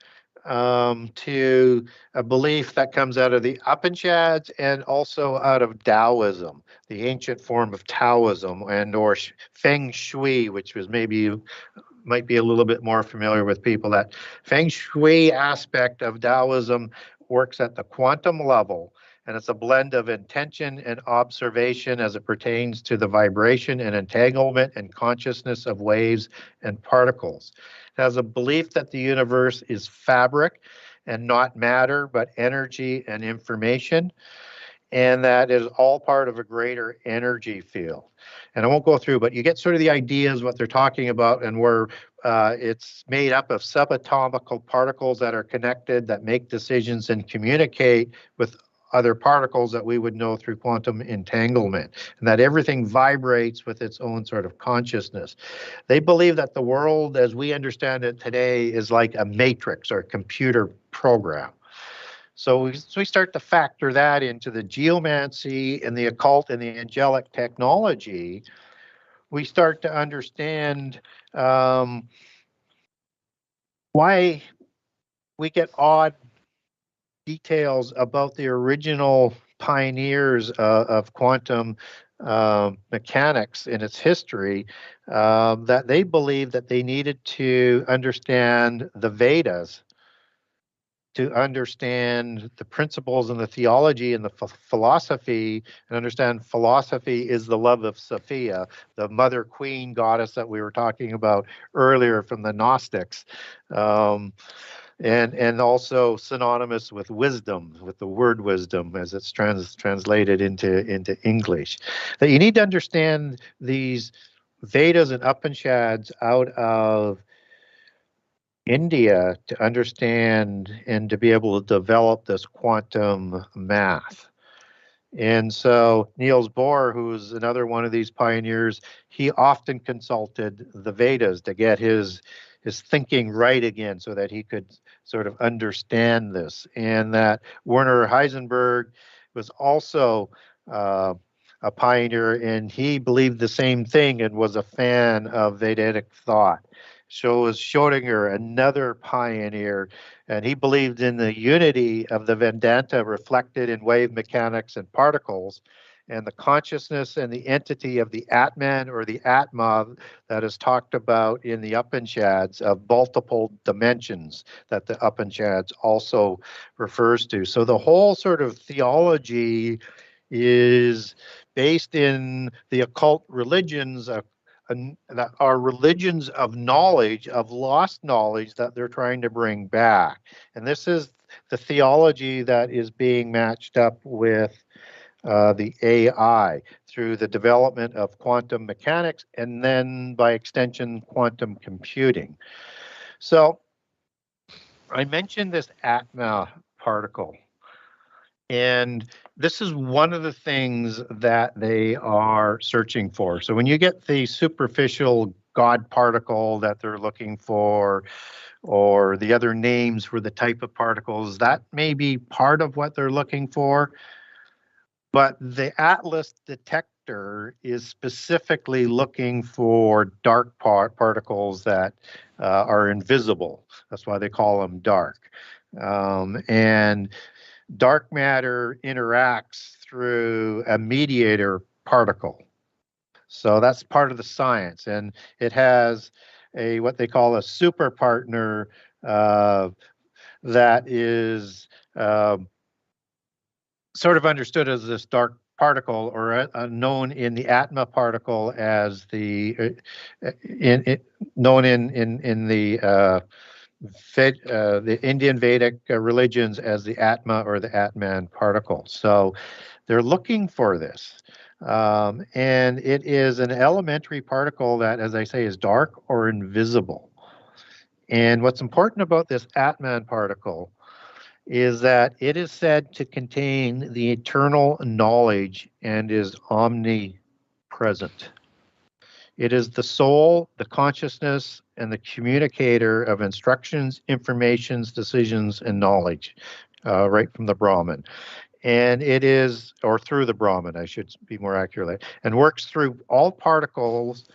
to a belief that comes out of the Upanishads and also out of Taoism, the ancient form of Taoism, and or Feng Shui, which was might be a little bit more familiar with people. That Feng Shui aspect of Taoism works at the quantum level, and it's a blend of intention and observation as it pertains to the vibration and entanglement and consciousness of waves and particles. It has a belief that the universe is fabric and not matter, but energy and information, and that is all part of a greater energy field. And I won't go through, but you get sort of the ideas, what they're talking about, and where it's made up of subatomical particles that are connected, that make decisions and communicate with other particles that we would know through quantum entanglement, and that everything vibrates with its own sort of consciousness. They believe that the world as we understand it today is like a matrix or a computer program. So we start to factor that into the geomancy and the occult and the angelic technology. We start to understand why we get odd details about the original pioneers of quantum mechanics in its history, that they believed that they needed to understand the Vedas to understand the principles and the theology and the philosophy, and understand philosophy is the love of Sophia, the mother queen goddess that we were talking about earlier from the Gnostics, and also synonymous with wisdom, with the word wisdom as it's translated into English. That you need to understand these Vedas and Upanishads out of India to understand and to be able to develop this quantum math. And so Niels Bohr, who's another one of these pioneers, he often consulted the Vedas to get his thinking right again so that he could sort of understand this. And that Werner Heisenberg was also a pioneer, and he believed the same thing and was a fan of Vedic thought. So was Schrödinger, another pioneer, and he believed in the unity of the Vedanta reflected in wave mechanics and particles, and the consciousness and the entity of the Atman or the Atma that is talked about in the Upanishads of multiple dimensions that the Upanishads also refers to. So the whole sort of theology is based in the occult religions that are religions of knowledge, of lost knowledge that they're trying to bring back. And this is the theology that is being matched up with the AI through the development of quantum mechanics and then by extension quantum computing. So I mentioned this Atma particle, and this is one of the things that they are searching for. So when you get the superficial God particle that they're looking for, or the other names for the type of particles, that may be part of what they're looking for. But the Atlas detector is specifically looking for dark particles that are invisible. That's why they call them dark. And dark matter interacts through a mediator particle. So that's part of the science. And it has what they call a super partner that is sort of understood as this dark particle, or known in the Atma particle as the known in the Indian Vedic religions as the Atma or the Atman particle. So they're looking for this. And it is an elementary particle that, as I say, is dark or invisible. And what's important about this Atman particle is that it is said to contain the eternal knowledge and is omnipresent. It is the soul, the consciousness, and the communicator of instructions, informations, decisions, and knowledge, right from the Brahman. And it is, or through the Brahman, I should be more accurate, and works through all particles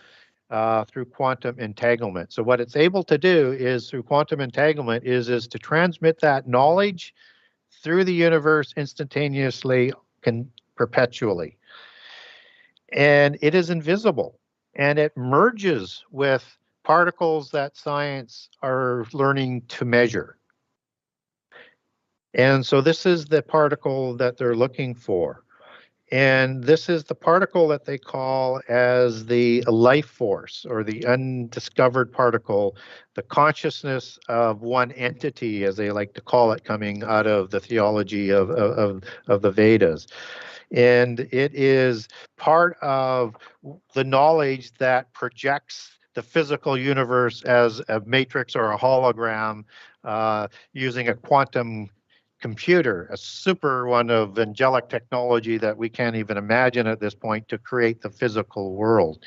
through quantum entanglement. So what it's able to do is, through quantum entanglement, is to transmit that knowledge through the universe instantaneously, perpetually. And it is invisible. And it merges with particles that science are learning to measure. And so this is the particle that they're looking for. And this is the particle that they call as the life force, or the undiscovered particle, the consciousness of one entity, as they like to call it, coming out of the theology of the Vedas. And it is part of the knowledge that projects the physical universe as a matrix or a hologram using a quantum computer, a super one of angelic technology that we can't even imagine at this point, to create the physical world.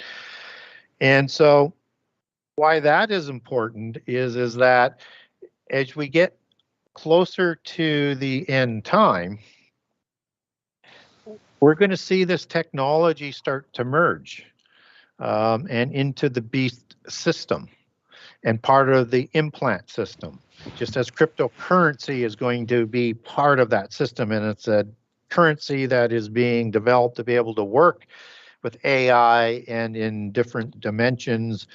And so why that is important is that as we get closer to the end time, we're going to see this technology start to merge and into the beast system and part of the implant system, just as cryptocurrency is going to be part of that system. And it's a currency that is being developed to be able to work with AI and in different dimensions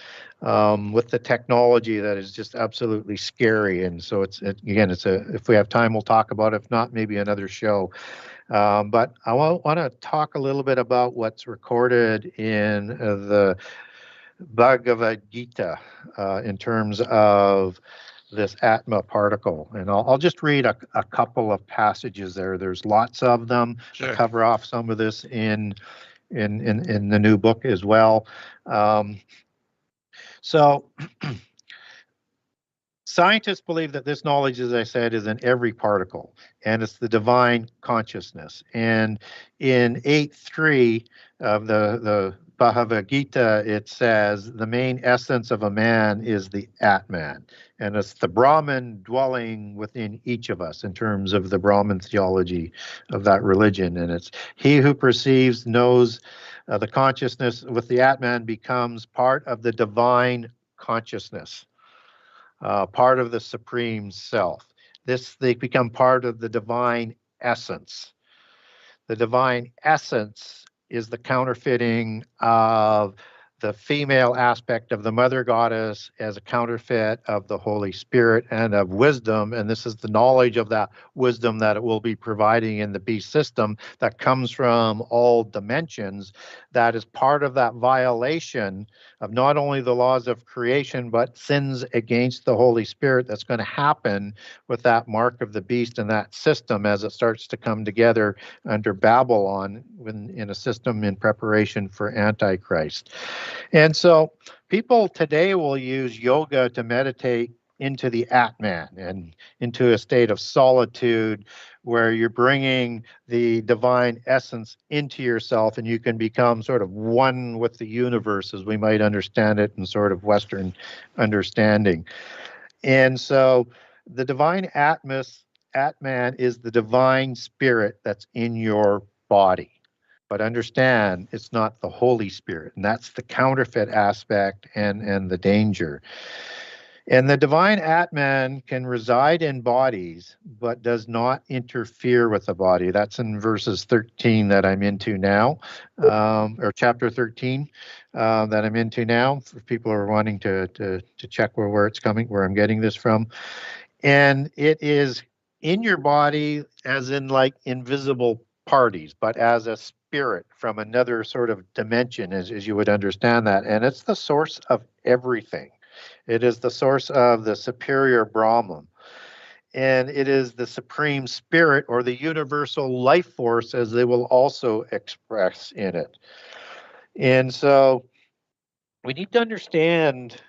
with the technology that is just absolutely scary. And so again, if we have time, we'll talk about it. If not, maybe another show. But I want to talk a little bit about what's recorded in the Bhagavad Gita in terms of this Atma particle. And I'll just read a couple of passages there. There's lots of them. Sure. I'll cover off some of this in the new book as well. So scientists believe that this knowledge, as I said, is in every particle, and it's the divine consciousness. And in 8.3 of the Bhagavad Gita, it says the main essence of a man is the Atman, and it's the Brahman dwelling within each of us in terms of the Brahman theology of that religion. And it's he who perceives, knows the consciousness with the Atman becomes part of the divine consciousness. Part of the supreme self. They become part of the divine essence. The divine essence is the counterfeiting of the female aspect of the mother goddess as a counterfeit of the Holy Spirit and of wisdom. And this is the knowledge of that wisdom that it will be providing in the beast system that comes from all dimensions. That is part of that violation of not only the laws of creation, but sins against the Holy Spirit that's going to happen with that mark of the beast and that system as it starts to come together under Babylon in a system in preparation for Antichrist. And so people today will use yoga to meditate into the Atman and into a state of solitude where you're bringing the divine essence into yourself and you can become sort of one with the universe as we might understand it in sort of Western understanding. And so the divine Atman is the divine spirit that's in your body. But understand, it's not the Holy Spirit, and that's the counterfeit aspect and the danger. And the divine Atman can reside in bodies, but does not interfere with the body. That's in verses 13 that I'm into now, or chapter 13 that I'm into now, for people who are wanting to check where it's coming, where I'm getting this from. And it is in your body as in like invisible parties, but as a spirit from another sort of dimension, as you would understand that. And it's the source of everything. It is the source of the superior Brahman. And it is the supreme spirit or the universal life force, as they will also express in it. And so we need to understand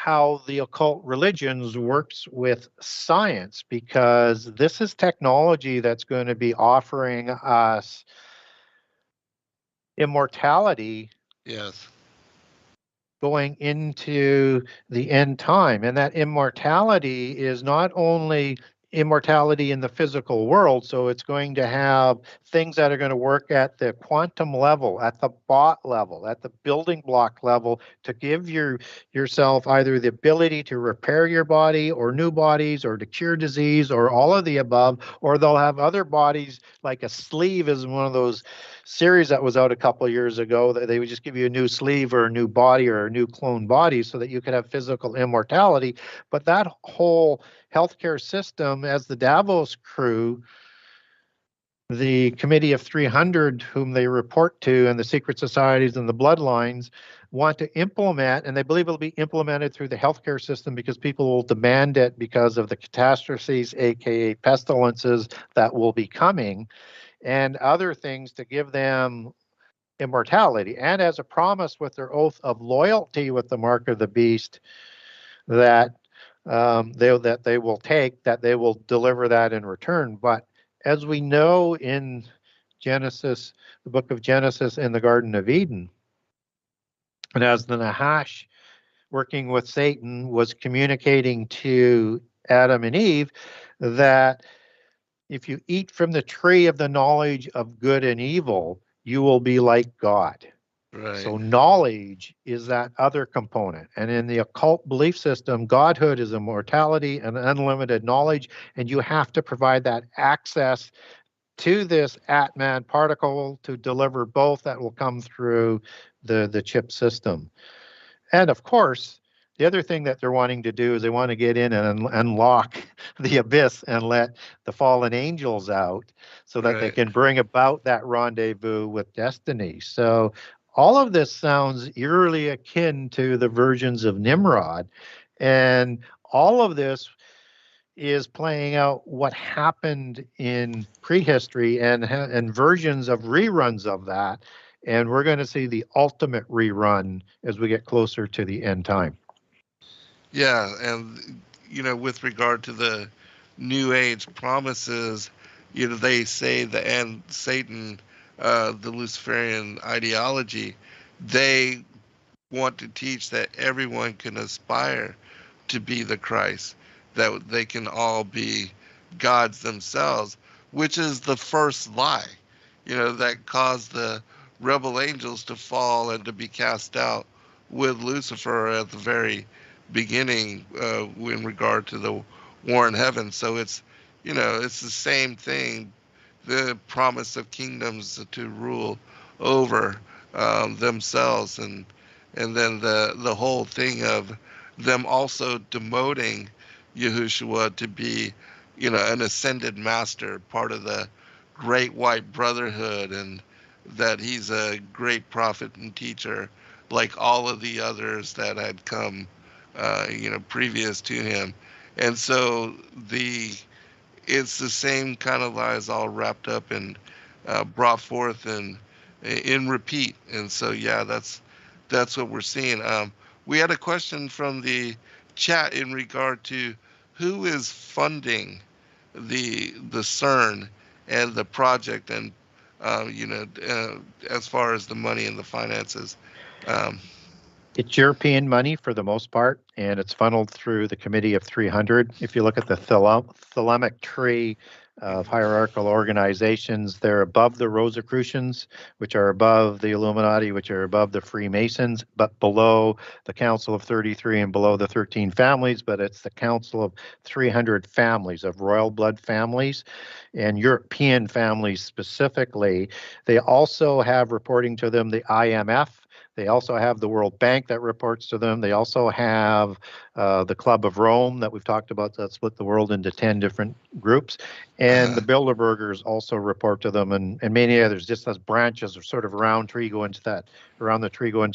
how the occult religions works with science, because this is technology that's going to be offering us immortality Yes. going into the end time. And that immortality is not only immortality in the physical world, so it's going to have things that are going to work at the quantum level, at the bot level, at the building block level, to give yourself either the ability to repair your body or new bodies, or to cure disease, or all of the above. Or they'll have other bodies, like a sleeve is one of those series that was out a couple of years ago, that they would just give you a new sleeve or a new body or a new clone body so that you could have physical immortality. But that whole healthcare system, as the Davos crew, the Committee of 300, whom they report to, and the secret societies and the bloodlines, want to implement, and they believe it'll be implemented through the healthcare system, because people will demand it because of the catastrophes, aka pestilences, that will be coming, and other things to give them immortality. And as a promise with their oath of loyalty with the mark of the beast, that they will take, that they will deliver that in return. But as we know in Genesis, the book of Genesis, in the Garden of Eden, and as the Nahash, working with Satan, was communicating to Adam and Eve, that if you eat from the tree of the knowledge of good and evil, you will be like God. Right. So knowledge is that other component. And in the occult belief system, godhood is immortality and unlimited knowledge, and you have to provide that access to this Atman particle to deliver both. That will come through the chip system. And of course, the other thing that they're wanting to do is they want to get in and unlock the abyss and let the fallen angels out, so that they Right. can bring about that rendezvous with destiny. So all of this sounds eerily akin to the versions of Nimrod. And all of this is playing out what happened in prehistory, and versions of reruns of that. And we're going to see the ultimate rerun as we get closer to the end time. Yeah, and with regard to the New Age promises, they say and Satan, the Luciferian ideology, they want to teach that everyone can aspire to be the Christ, that they can all be gods themselves, which is the first lie, that caused the rebel angels to fall and to be cast out with Lucifer at the very beginning, in regard to the war in heaven. So it's the same thing, the promise of kingdoms to rule over themselves, and then the whole thing of them also demoting Yahushua to be an ascended master, part of the great white brotherhood, and that he's a great prophet and teacher like all of the others that had come previous to him. And so it's the same kind of lies all wrapped up and brought forth in repeat. And so, yeah, that's what we're seeing. We had a question from the chat in regard to who is funding the CERN and the project, and as far as the money and the finances. It's European money for the most part, and it's funneled through the Committee of 300. If you look at the thelemic tree of hierarchical organizations, they're above the Rosicrucians, which are above the Illuminati, which are above the Freemasons, but below the Council of 33 and below the 13 families. But it's the Council of 300 families, of royal blood families and European families specifically. They also have reporting to them the IMF. They also have the World Bank that reports to them. They also have the Club of Rome that we've talked about, that split the world into 10 different groups. And the Bilderbergers also report to them, and many others, just as branches or sort of around the tree go into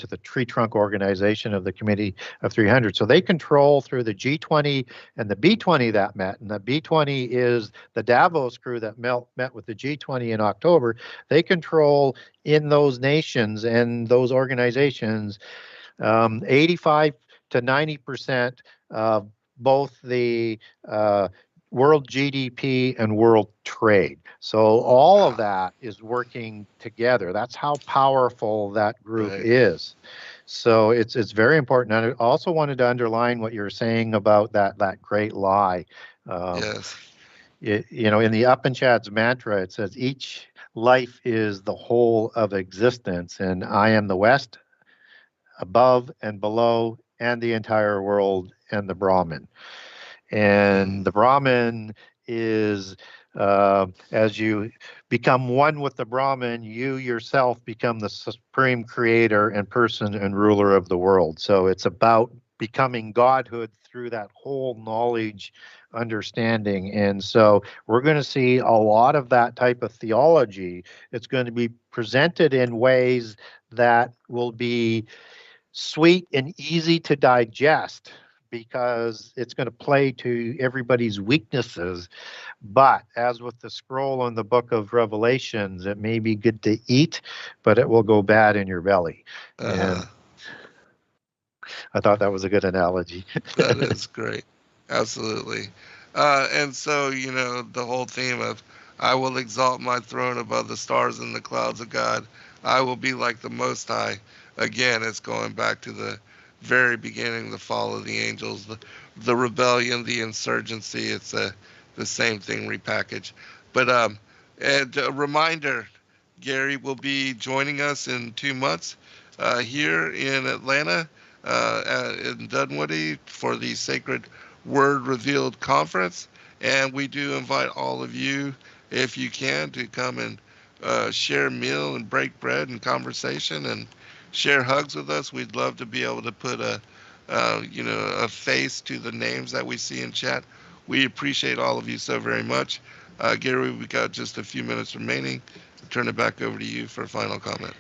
the tree trunk organization of the Committee of 300. So they control through the G20 and the B20 that met. And the B20 is the Davos crew that met with the G20 in October. They control in those nations and those organizations 85 to 90% of both the world GDP and world trade. So all of that is working together. That's how powerful that group is. So it's very important. And I also wanted to underline what you're saying about that great lie. Yes. In the Upanishads mantra, it says each life is the whole of existence, and I am the West, above and below, and the entire world, and the Brahman. And the Brahman is, as you become one with the Brahman, you yourself become the supreme creator and person and ruler of the world. So it's about becoming godhood through that whole knowledge, understanding. And so we're going to see a lot of that type of theology. It's going to be presented in ways that will be sweet and easy to digest, because it's going to play to everybody's weaknesses. But as with the scroll in the book of Revelations, it may be good to eat, but it will go bad in your belly. And I thought that was a good analogy. That is great. Absolutely. And so, the whole theme of I will exalt my throne above the stars and the clouds of God. I will be like the Most High. Again, it's going back to the very beginning, the fall of the angels, the rebellion, the insurgency. It's the same thing repackaged. But and a reminder, Gary will be joining us in 2 months here in Atlanta, in Dunwoody, for the Sacred Word Revealed Conference. And we do invite all of you, if you can, to come and share a meal and break bread and conversation and share hugs with us. We'd love to be able to put a face to the names that we see in chat. We appreciate all of you so very much. Gary, we got just a few minutes remaining. I'll turn it back over to you for a final comment.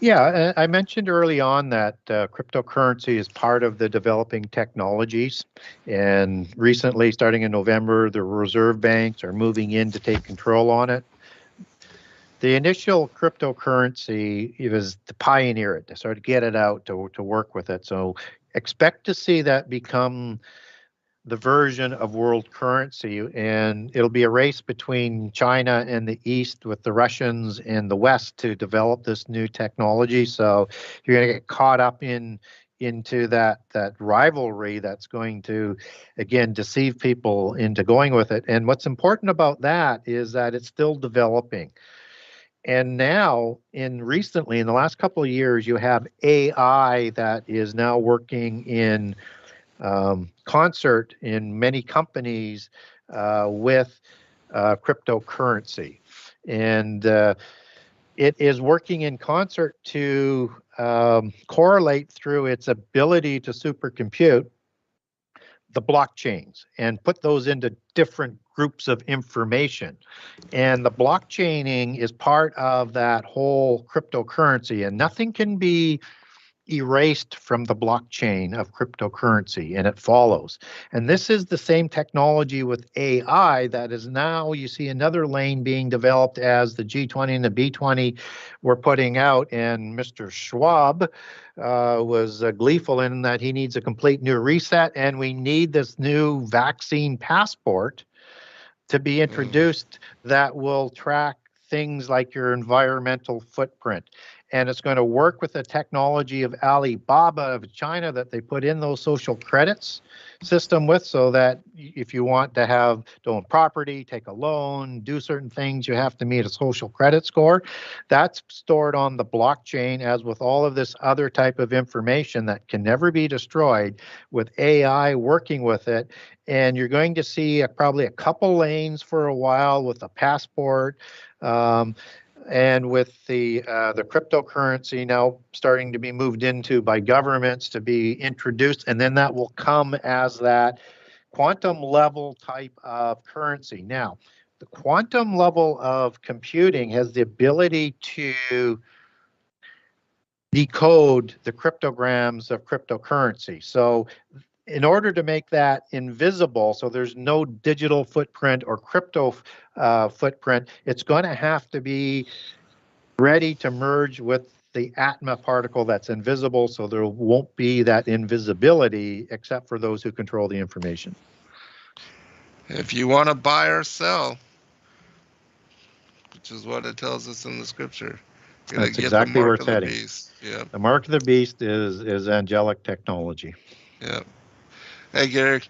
Yeah, I mentioned early on that cryptocurrency is part of the developing technologies. And recently, starting in November, the reserve banks are moving in to take control on it. The initial cryptocurrency, it was to pioneer it, to sort of get it out, to work with it. So expect to see that become the version of world currency, and it'll be a race between China and the East, with the Russians and the West, to develop this new technology. So you're going to get caught up into that rivalry that's going to, again, deceive people into going with it. And what's important about that is that it's still developing. And now, recently, in the last couple of years, you have AI that is now working in concert in many companies with cryptocurrency. And it is working in concert to correlate through its ability to supercompute the blockchains and put those into different groups of information. And the blockchaining is part of that whole cryptocurrency, and nothing can be erased from the blockchain of cryptocurrency, and it follows. And this is the same technology with AI that is now, you see another lane being developed as the G20 and the B20 were putting out, and Mr. Schwab was gleeful in that he needs a complete new reset, and we need this new vaccine passport to be introduced that will track things like your environmental footprint. And it's going to work with the technology of Alibaba of China that they put in those social credits system with, so that if you want to own property, take a loan, do certain things, you have to meet a social credit score. That's stored on the blockchain, as with all of this other type of information that can never be destroyed, with AI working with it. And you're going to see probably a couple lanes for a while with a passport, and with the cryptocurrency now starting to be moved into by governments to be introduced, and then that will come as that quantum level type of currency. Now, the quantum level of computing has the ability to decode the cryptograms of cryptocurrency. So in order to make that invisible, so there's no digital footprint or crypto footprint, it's going to have to be ready to merge with the Atma particle that's invisible, so there won't be that invisibility except for those who control the information. If you want to buy or sell, which is what it tells us in the scripture, that's exactly where it's heading. Yeah. The mark of the beast is angelic technology. Yeah. Hey, Gary,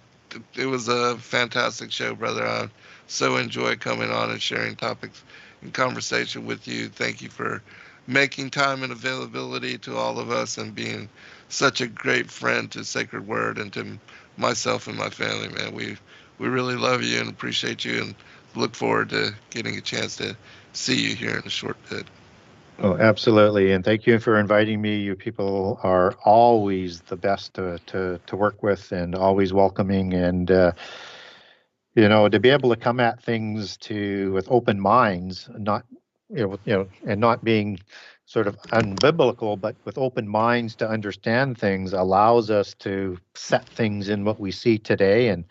it was a fantastic show, brother. I so enjoy coming on and sharing topics and conversation with you. Thank you for making time and availability to all of us and being such a great friend to Sacred Word and to myself and my family, man. We really love you and appreciate you and look forward to getting a chance to see you here in a short bit. Oh, absolutely. And thank you for inviting me. You people are always the best to work with and always welcoming. And, you know, to be able to come at things with open minds, not, and not being sort of unbiblical, but with open minds to understand things allows us to set things in what we see today and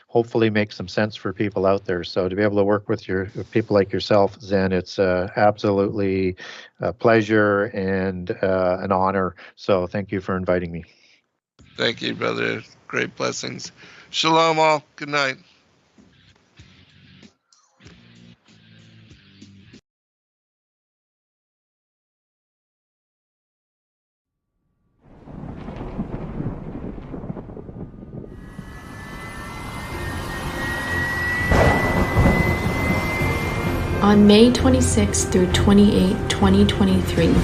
hopefully make some sense for people out there. So to be able to work with people like yourself, Zen, it's absolutely a pleasure and an honor. So thank you for inviting me. Thank you, brother. Great blessings. Shalom all. Good night. On May 26 through 28, 2023,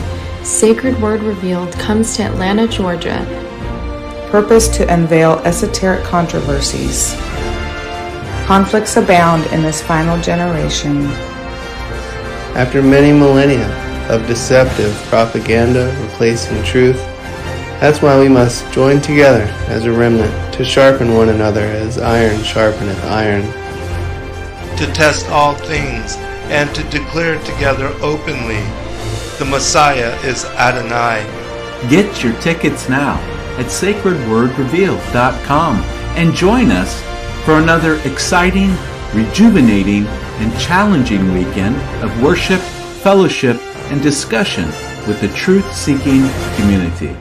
Sacred Word Revealed comes to Atlanta, Georgia. Purpose to unveil esoteric controversies. Conflicts abound in this final generation. After many millennia of deceptive propaganda replacing truth, that's why we must join together as a remnant to sharpen one another as iron sharpeneth iron. To test all things and to declare together openly, the Messiah is Adonai. Get your tickets now at sacredwordrevealed.com and join us for another exciting, rejuvenating, and challenging weekend of worship, fellowship, and discussion with the truth-seeking community.